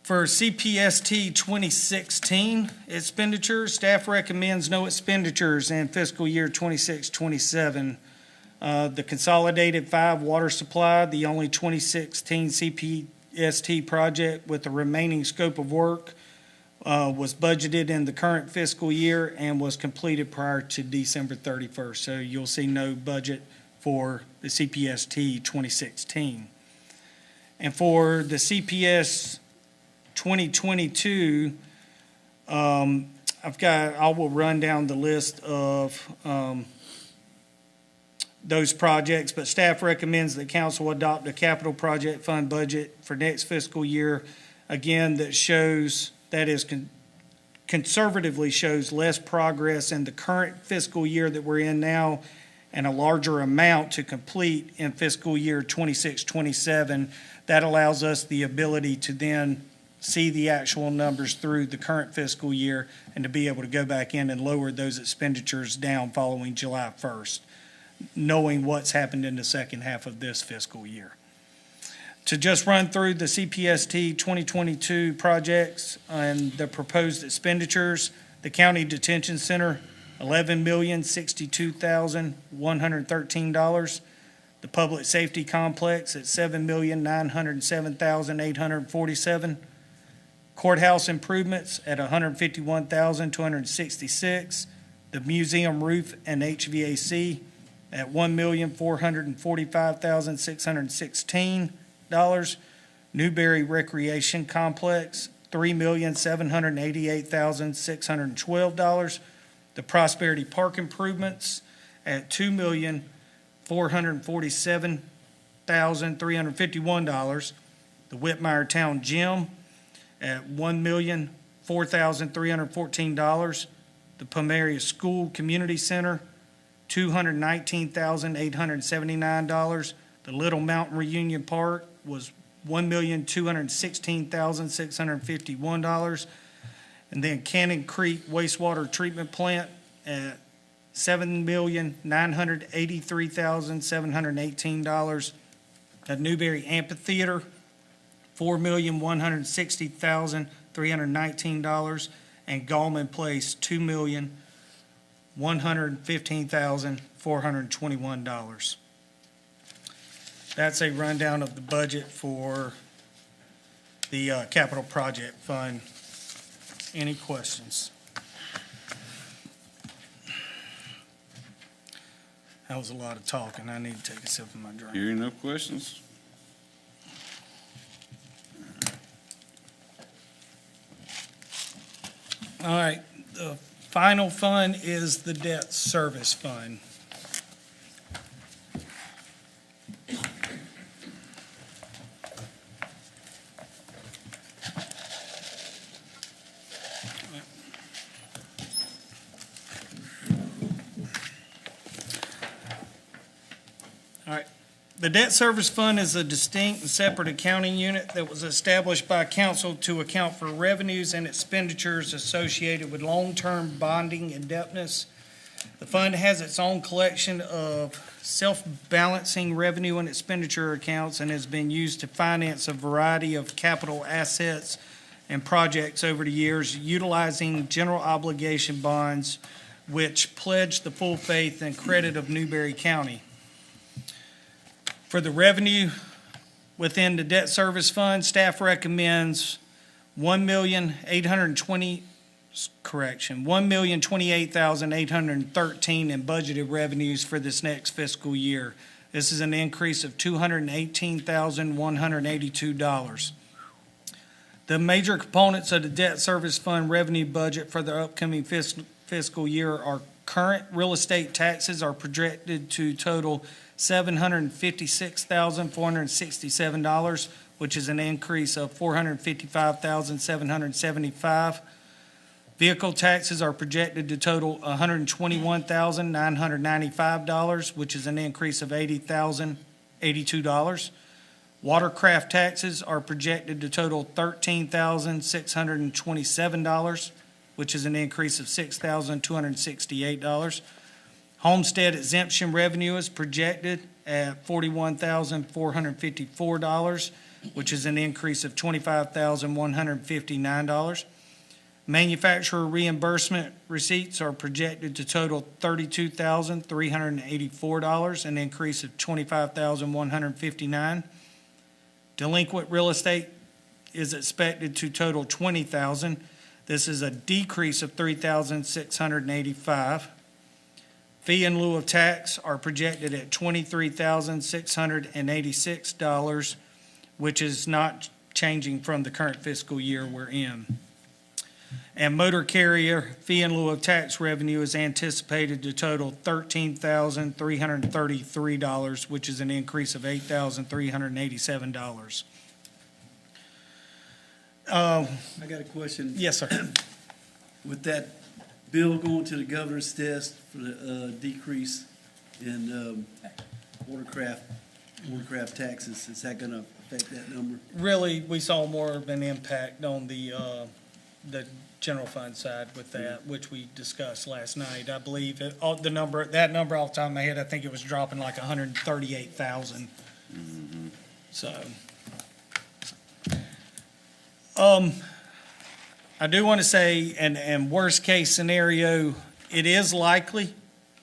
For CPST 2016 expenditures, staff recommends no expenditures in fiscal year 26-27. The consolidated 5 water supply, the only 2016 CPST project with the remaining scope of work, was budgeted in the current fiscal year and was completed prior to December 31st. So you'll see no budget for the CPST 2016. And for the CPS 2022, I will run down the list of those projects, but staff recommends that council adopt a capital project fund budget for next fiscal year, again, that is conservatively shows less progress in the current fiscal year that we're in now and a larger amount to complete in fiscal year 26-27. That allows us the ability to then see the actual numbers through the current fiscal year and to be able to go back in and lower those expenditures down following July 1st, knowing what's happened in the second half of this fiscal year. To just run through the CPST 2022 projects and the proposed expenditures, the County Detention Center, $11,062,113. The Public Safety Complex at $7,907,847. Courthouse improvements at $151,266. The museum roof and HVAC at $1,445,616. Newberry Recreation Complex, $3,788,612. The Prosperity Park improvements at $2,447,351. The Whitmire Town Gym at $1,004,314. The Pomeria School Community Center, $219,879. The Little Mountain Reunion Park was $1,216,651. And then Cannon Creek Wastewater Treatment Plant at $7,983,718. The Newberry Amphitheater, $4,160,319. And Gallman Place, $2,115,421. That's a rundown of the budget for the capital project fund. Any questions? That was a lot of talking. I need to take a sip of my drink. Hearing no questions? All right, the final fund is the debt service fund. The debt service fund is a distinct and separate accounting unit that was established by council to account for revenues and expenditures associated with long-term bonding indebtedness. The fund has its own collection of self-balancing revenue and expenditure accounts and has been used to finance a variety of capital assets and projects over the years, utilizing general obligation bonds which pledge the full faith and credit of Newberry County. For the revenue within the debt service fund, staff recommends $1,028,813 in budgeted revenues for this next fiscal year. This is an increase of $218,182. The major components of the debt service fund revenue budget for the upcoming fiscal year are current real estate taxes are projected to total $756,467, which is an increase of $455,775. Vehicle taxes are projected to total $121,995, which is an increase of $80,000. $82. Watercraft taxes are projected to total $13,627, which is an increase of $6,268. Homestead exemption revenue is projected at $41,454, which is an increase of $25,159. Manufacturer reimbursement receipts are projected to total $32,384, an increase of $25,159. Delinquent real estate is expected to total $20,000. This is a decrease of $3,685. Fee in lieu of tax are projected at $23,686, which is not changing from the current fiscal year we're in. And motor carrier fee in lieu of tax revenue is anticipated to total $13,333, which is an increase of $8,387. I got a question. Yes, sir. With that bill going to the governor's desk for the decrease in watercraft taxes, is that gonna affect that number? Really, we saw more of an impact on the general fund side with that, which we discussed last night. I believe that off the top of my head, I think it was dropping like 138,000. So, I do want to say, and worst case scenario, it is likely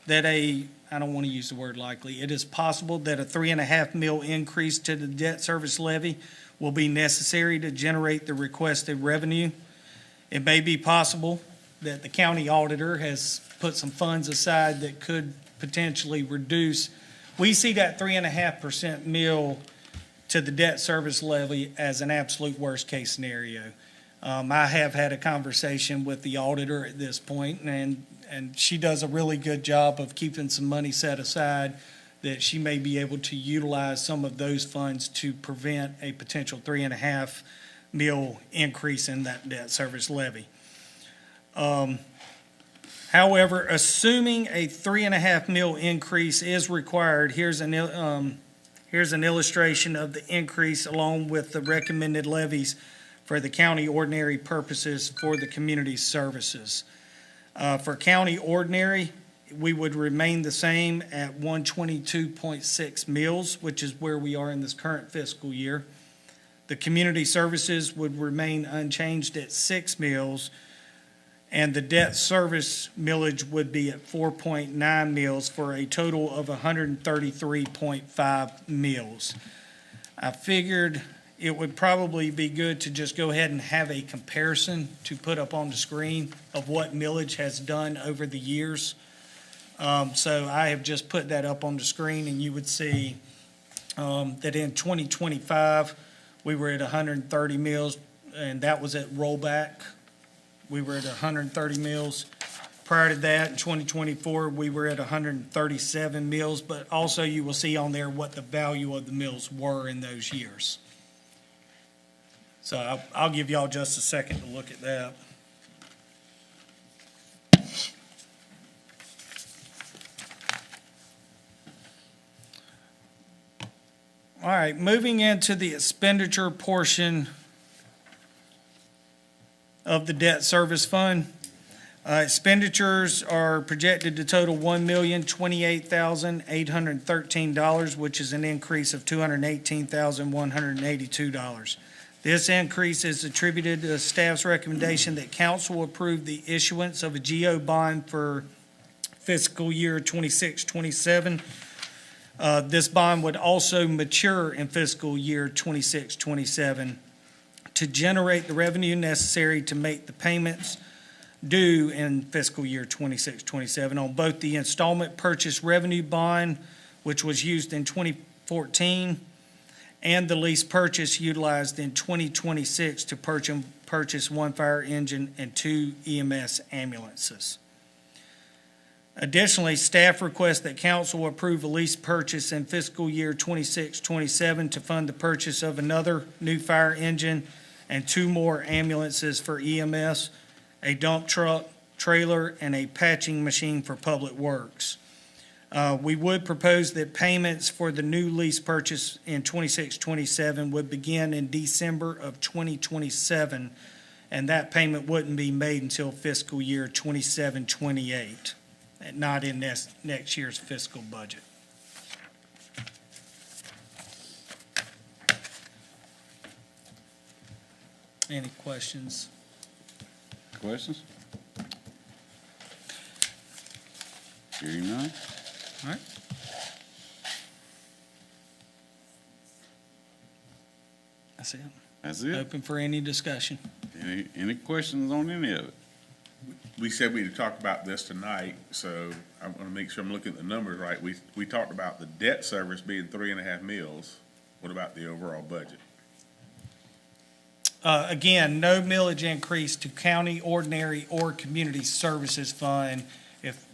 that I don't want to use the word likely, it is possible that a $3.5 million increase to the debt service levy will be necessary to generate the requested revenue. It may be possible that the county auditor has put some funds aside that could potentially reduce. We see that 3.5% mill to the debt service levy as an absolute worst case scenario. I have had a conversation with the auditor at this point, and she does a really good job of keeping some money set aside that she may be able to utilize some of those funds to prevent a potential $3.5 million increase in that debt service levy. However, assuming a $3.5 million increase is required, here's an illustration of the increase along with the recommended levies for the county ordinary purposes for the community services. For county ordinary, we would remain the same at 122.6 mills, which is where we are in this current fiscal year. The community services would remain unchanged at 6 mills, and the debt service millage would be at 4.9 mills for a total of 133.5 mills. I figured it would probably be good to just go ahead and have a comparison to put up on the screen of what millage has done over the years. So I have just put that up on the screen, and you would see that in 2025, we were at 130 mills, and that was at rollback. We were at 130 mills. Prior to that, in 2024, we were at 137 mills, but also you will see on there what the value of the mills were in those years. So I'll give y'all just a second to look at that. All right, moving into the expenditure portion of the debt service fund. Expenditures are projected to total $1,028,813, which is an increase of $218,182. This increase is attributed to the staff's recommendation that council approve the issuance of a GO bond for fiscal year 26-27. This bond would also mature in fiscal year 26-27 to generate the revenue necessary to make the payments due in fiscal year 26-27 on both the installment purchase revenue bond, which was used in 2014, and the lease purchase utilized in 2026 to purchase one fire engine and 2 EMS ambulances. Additionally, staff requests that council approve a lease purchase in fiscal year 26-27 to fund the purchase of another new fire engine and 2 more ambulances for EMS, a dump truck, trailer, and a patching machine for public works. We would propose that payments for the new lease purchase in 26-27 would begin in December of 2027, and that payment wouldn't be made until fiscal year 27-28, and not in next year's fiscal budget. Any questions? Questions? Hearing none? All right. That's it. That's it. Open for any discussion. Any questions on any of it? We said we'd talk about this tonight, so I want to make sure I'm looking at the numbers right. We talked about the debt service being 3.5 mils. What about the overall budget? Again, no millage increase to county ordinary or community services fund. If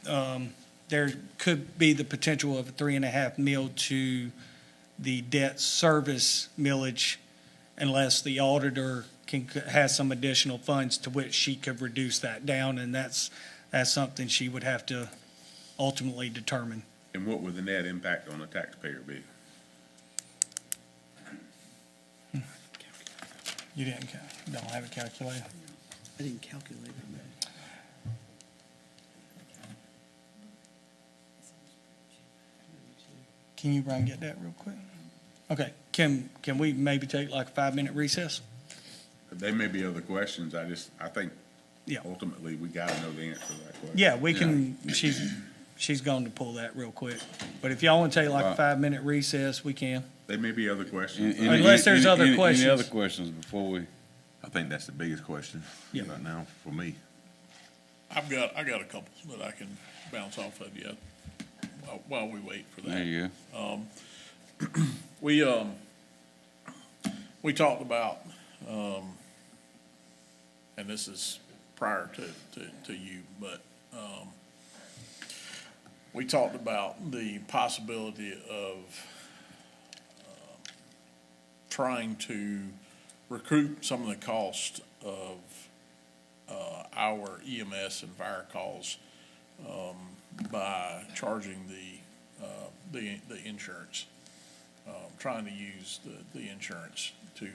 there could be the potential of a 3.5 mil to the debt service millage, unless the auditor has some additional funds to which she could reduce that down, and that's something she would have to ultimately determine. And what would the net impact on the taxpayer be? You don't have it calculated? I didn't calculate it, man. Can you, Brian, get that real quick? Okay, can we maybe take like a 5-minute recess? There may be other questions. I think Yeah. ultimately we got to know the answer to that question. Yeah, we can, she's going to pull that real quick. But if y'all want to take like a 5-minute recess, we can. There may be other questions. Unless there's other Any questions. other questions before we? I think that's the biggest question Yeah. right now for me. I got a couple that I can bounce off of you while we wait for that. There you go. We talked about, and this is prior to you, but, we talked about the possibility of, trying to recoup some of the cost of, our EMS and fire calls, by charging the insurance. Trying to use the insurance to,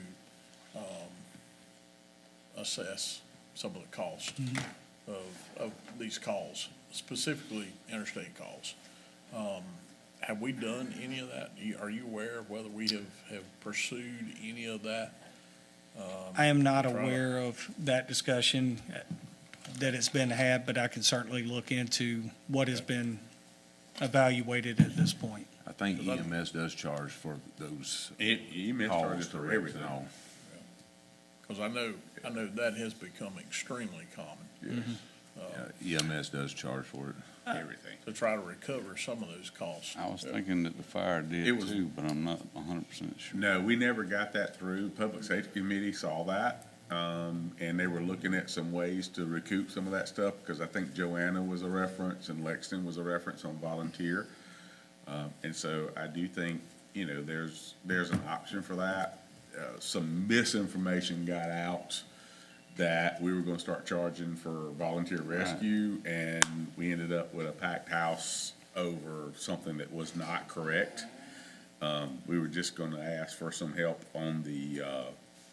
assess some of the cost of these calls, specifically interstate calls. Have we done any of that? Are you aware of whether we have pursued any of that? I am not aware of that discussion that it's been had, but I can certainly look into what has been evaluated at this point. I think EMS does charge for those EMS calls charges to for wrecks everything. and all. Because I know that has become extremely common EMS does charge for it. Everything. to try to recover some of those costs. I was thinking that the fire It did was- too, but I'm not 100% sure. No, we never got that through. Public Safety Committee saw that, and they were looking at some ways to recoup some of that stuff, because I think Joanna was a reference and Lexington was a reference on volunteer. And so I do think, there's an option for that. Some misinformation got out that we were gonna start charging for volunteer rescue, and we ended up with a packed house over something that was not correct. We were just gonna ask for some help on the,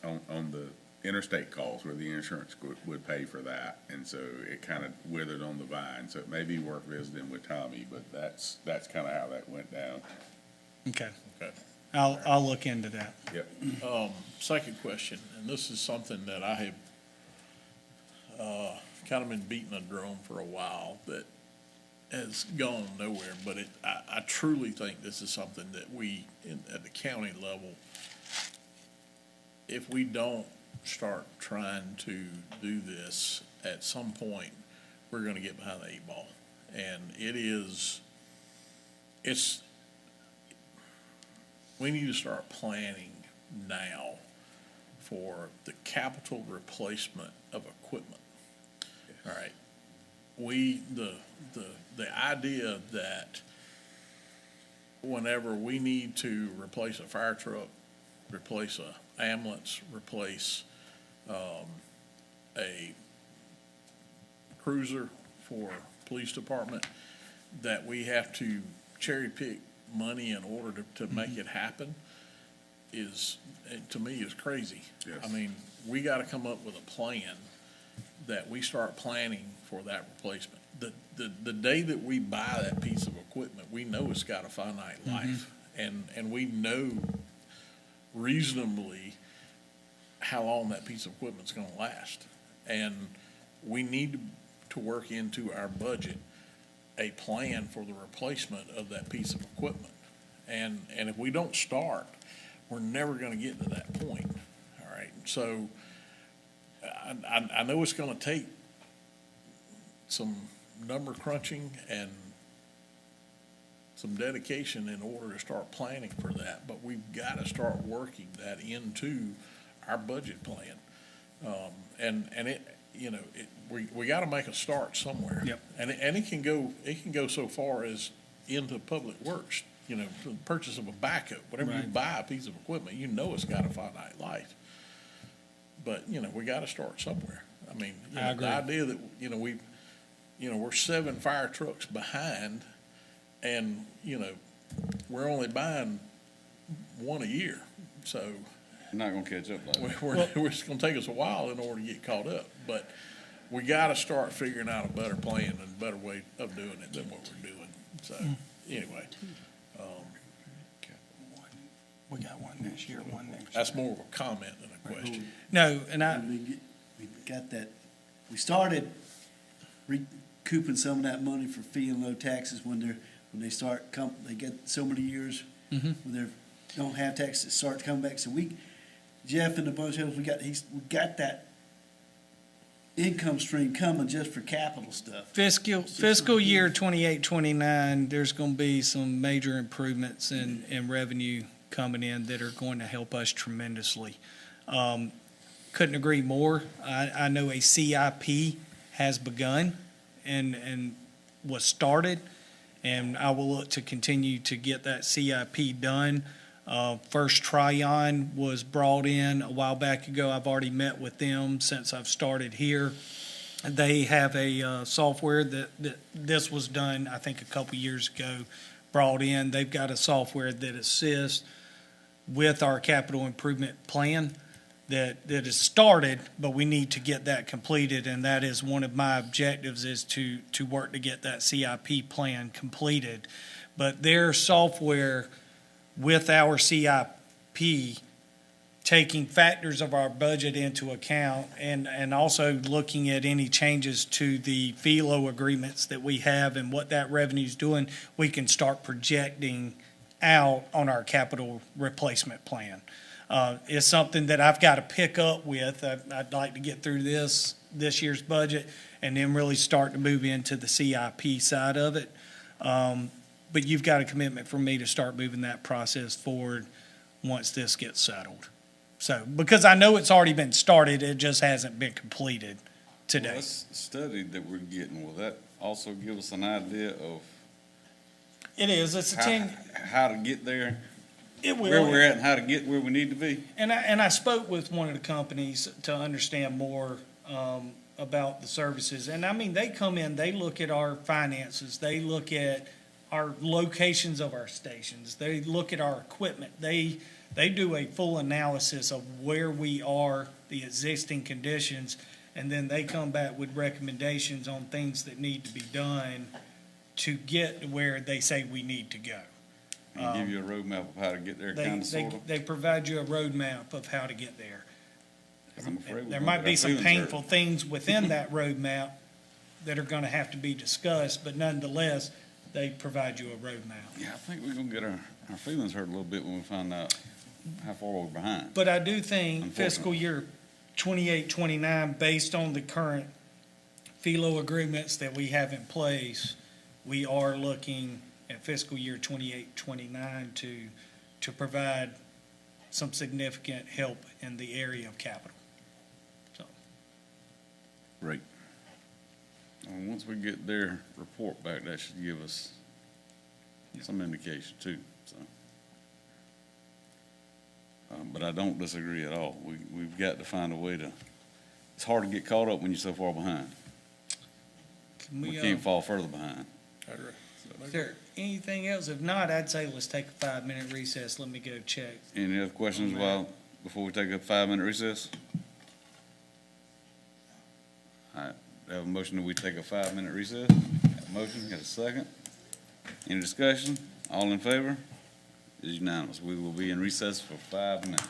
on the interstate calls where the insurance would pay for that. And so it kind of withered on the vine, so it may be worth visiting with Tommy, but that's kind of how that went down. Okay. Okay. I'll look into that. Yep. Second question, and this is something that I have kind of been beating a drum for a while that has gone nowhere, but I truly think this is something that we, at the county level, if we don't start trying to do this, at some point, we're gonna get behind the 8 ball. And we need to start planning now for the capital replacement of equipment. All right, the idea that whenever we need to replace a fire truck, replace a ambulance, replace, a cruiser for police department, that we have to cherry pick money in order to make it happen to me, is crazy. Yes. I mean, we gotta come up with a plan that we start planning for that replacement. The day that we buy that piece of equipment, we know it's got a finite life. And we know reasonably how long that piece of equipment's gonna last. And we need to work into our budget a plan for the replacement of that piece of equipment. And if we don't start, we're never gonna get to that point, all right? So, I know it's gonna take some number crunching and some dedication in order to start planning for that, but we've gotta start working that into our budget plan. And it, you know, we gotta make a start somewhere. Yep. And it can go so far as into public works, you know, the purchase of a backhoe. Whenever you Right. buy a piece of equipment, you know it's got a finite life. But, you know, we gotta start somewhere. I mean, you I know, agree. the idea that, we're 7 fire trucks behind, and, you know, we're only buying one a year. So You're not gonna catch up like that. it's gonna take us a while in order to get caught up. But we gotta start figuring out a better plan and a better way of doing it than what we're doing. So, anyway, We got one this year, one next year. that's more of a comment than a question. No, and We got that, we started recouping some of that money for fee and low taxes when they start they get so many years when they don't have taxes, start to come back. So Jeff and a bunch of us, we got that income stream coming just for capital stuff. Fiscal year 28, 29, there's going to be some major improvements in revenue coming in that are going to help us tremendously. Couldn't agree more. I know a CIP has begun and was started, and I will look to continue to get that CIP done. First Tryon was brought in a while back ago. I've already met with them since I've started here. They have a software that this was done, I think, a couple years ago, brought in. They've got a software that assists with our capital improvement plan that is started, but we need to get that completed, and that is one of my objectives, is to work to get that CIP plan completed. But their software with our CIP, taking factors of our budget into account and also looking at any changes to the FELO agreements that we have and what that revenue's doing, we can start projecting out on our capital replacement plan. It's something that I've got to pick up with. I'd like to get through this year's budget and then really start to move into the CIP side of it. But you've got a commitment from me to start moving that process forward once this gets settled. So, because I know it's already been started, it just hasn't been completed Well, today. this study that we're getting, will that also give us an idea of It is, it's a how to get there, it will. where we're at and how to get where we need to be? And I spoke with one of the companies to understand more about the services. And I mean, they come in, they look at our finances, they look at our locations of our stations, they look at our equipment. They do a full analysis of where we are, the existing conditions, and then they come back with recommendations on things that need to be done to get where they say we need to go. And give you a roadmap of how to get there, kind of, sort of? They provide you a roadmap of how to get there. 'Cause I'm afraid we're There gonna might get be our some feelings hurt. painful things within that roadmap that are gonna have to be discussed, but nonetheless, they provide you a roadmap. Yeah, I think we're gonna get our feelings hurt a little bit when we find out how far we're behind. But I do think Unfortunately. fiscal year 28, 29, based on the current FELO agreements that we have in place, we are looking at fiscal year 28, 29 to provide some significant help in the area of capital. So, Great. And once we get their report back, that should give us some indication too, so. But I don't disagree at all. We've got to find a way to, it's hard to get caught up when you're so far behind. can We we, can't fall further behind. I agree. is there anything else? If not, I'd say let's take a 5-minute recess. Let me go check. Any other questions before we take a 5-minute recess? All right, we have a motion that we take a 5-minute recess. Have a motion, got a second? Any discussion? All in favor? It is unanimous. We will be in recess for 5 minutes.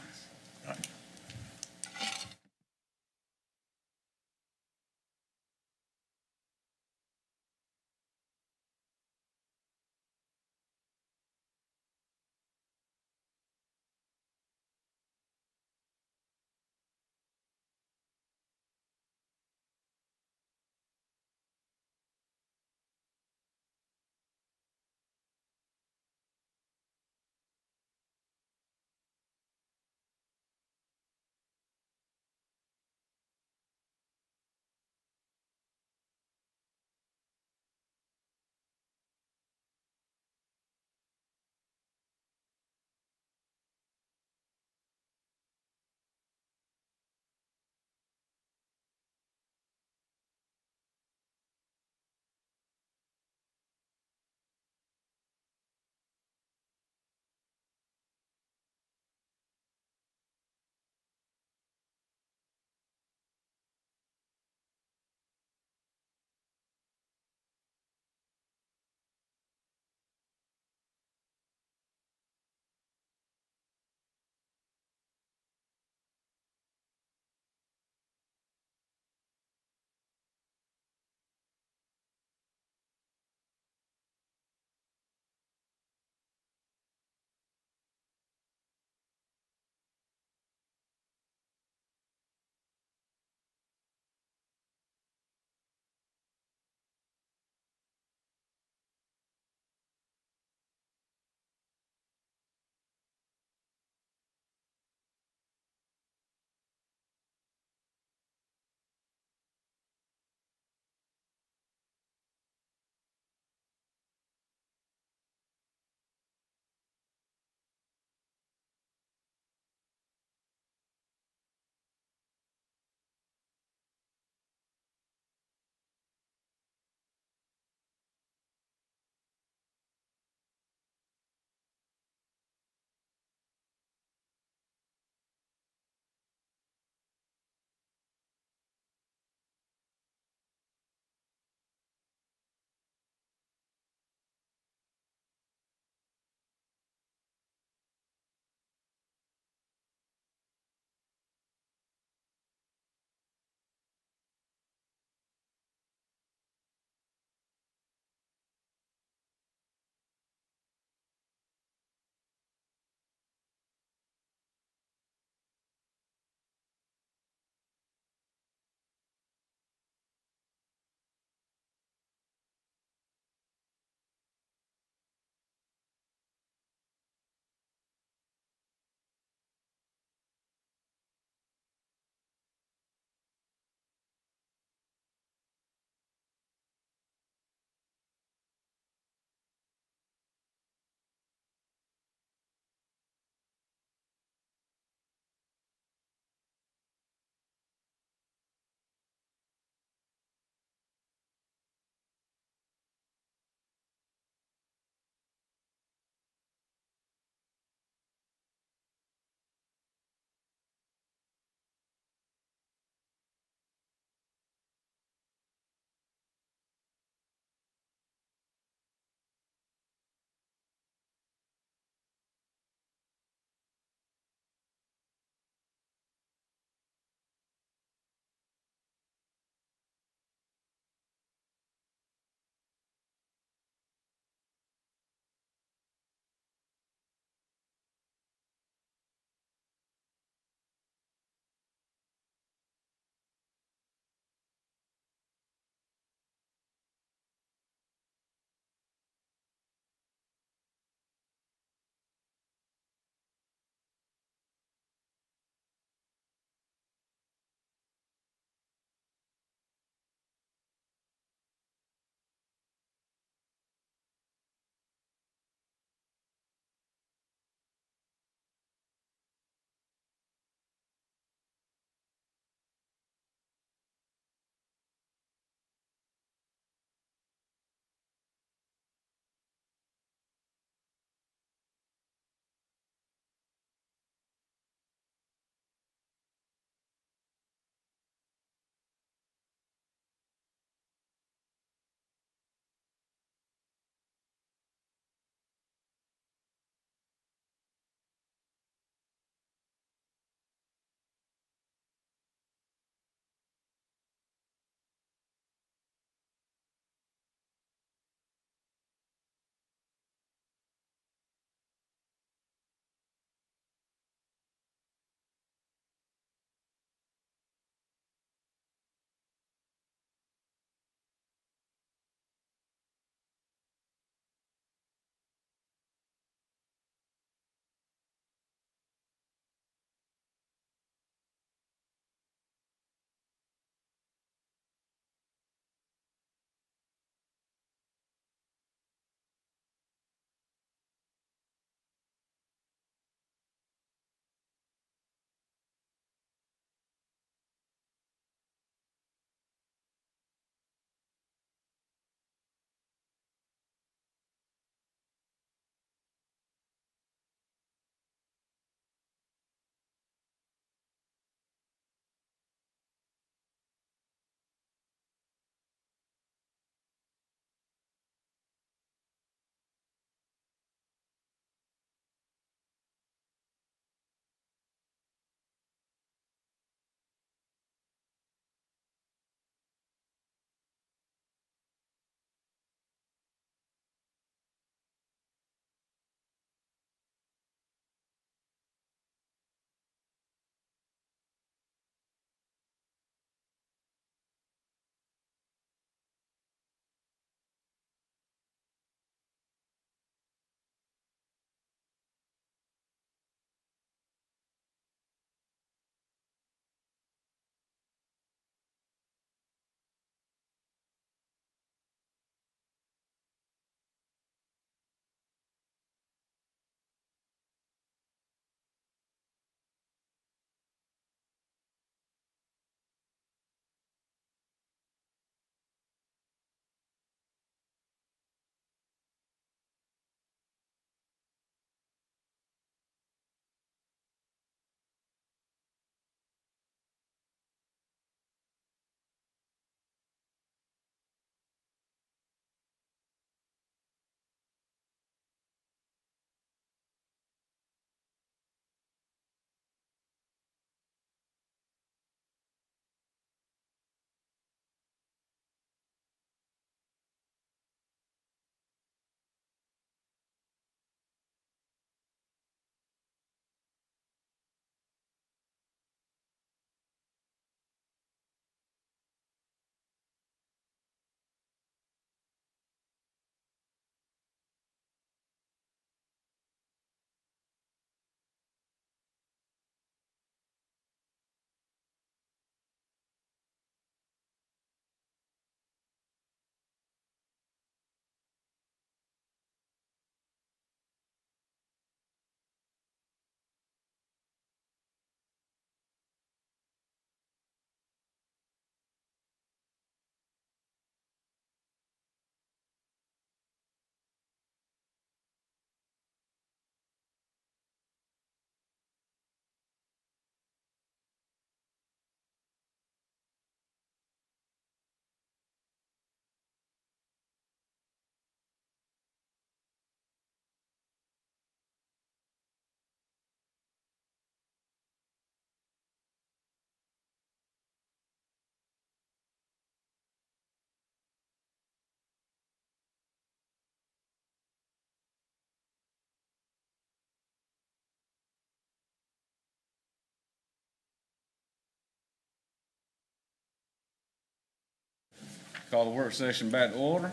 Call the work session back to order.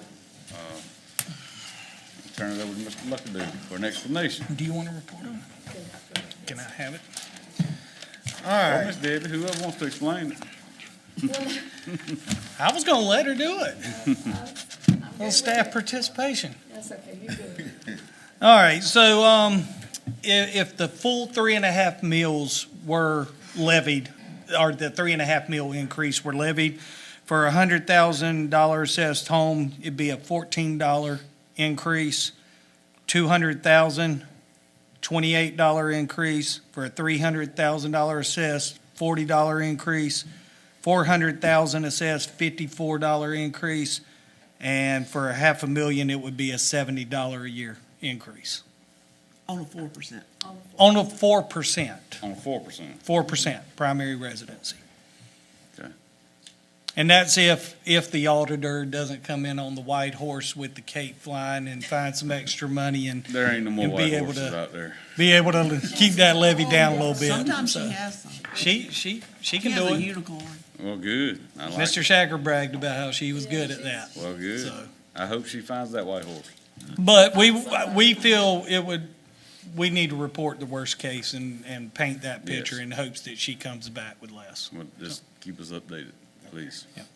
Turn it over to Mr. Luckady for an explanation. Do you want to report on it? Can I have it? Or Ms. Debbie, whoever wants to explain it. I was gonna let her do it. Little staff participation. That's okay, you're good. All right, so, if the full 3.5 meals were levied, or the 3.5 meal increase were levied, for a $100,000 assessed home, it'd be a $14 increase. 200,000, $28 increase. For a $300,000 assessed, $40 increase. 400,000 assessed, $54 increase. And for a $500,000, it would be a $70 a year increase. On a 4%. On a 4%, On 4%. 4% primary residency. Okay. And that's if the auditor doesn't come in on the white horse with the cape flying and find some extra money and There ain't no more And be white able horses to- out there. be able to keep that levy down a little bit. Sometimes So she has some. She She can has do a it. unicorn. Well, good. I like Mr. it. Shacker bragged about how she was good at that. Well, good. So- I hope she finds that white horse. But we feel we need to report the worst case and paint that picture Yes. in hopes that she comes back with less. Well, just keep us updated, please. Yep.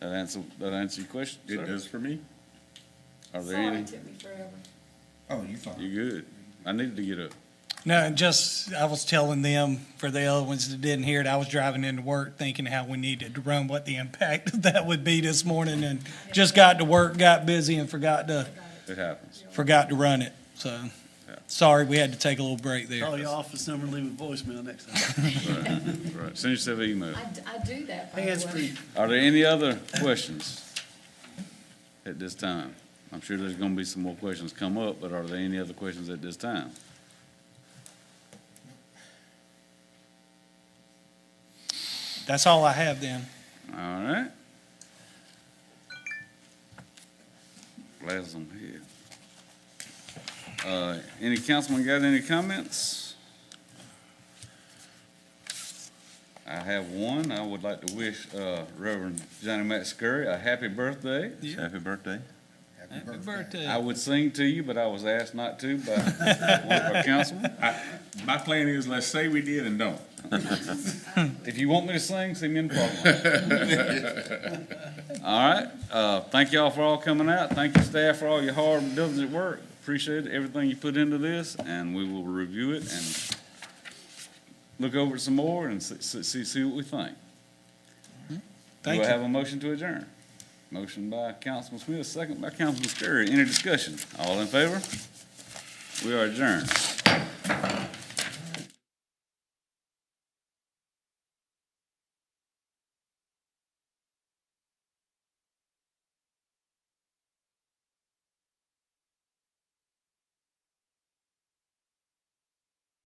That answer your question, It sir? does for me. Are there Sorry, any? it took me forever. Oh, you fine. You good? I needed to get up. No, I was telling them, for the other ones that didn't hear it, I was driving into work thinking how we needed to run, what the impact of that would be this morning, and just got to work, got busy, and forgot to run it. So, sorry, we had to take a little break there. Call your office number and leave a voicemail next time. Right. Send yourself an email. I do that, by the Hands way. free. Are there any other questions at this time? I'm sure there's gonna be some more questions come up, but are there any other questions at this time? That's all I have then. All right. Glasses on head. Any councilman got any comments? I have one. I would like to wish Reverend Johnny Matt Scurry a happy birthday. Happy birthday. Happy birthday. I would sing to you, but I was asked not to by one of our councilmen. My plan is, let's say we did and don't. If you want me to sing, sing me in the parking lot. All right. Thank y'all for all coming out. Thank you, staff, for all your hard and diligent work. Appreciate everything you put into this, and we will review it and look over it some more and see what we think. Do Thank I you. have a motion to adjourn? Motion by Councilman Smith, second by Councilman Scurry. Any discussion? All in favor? We are adjourned.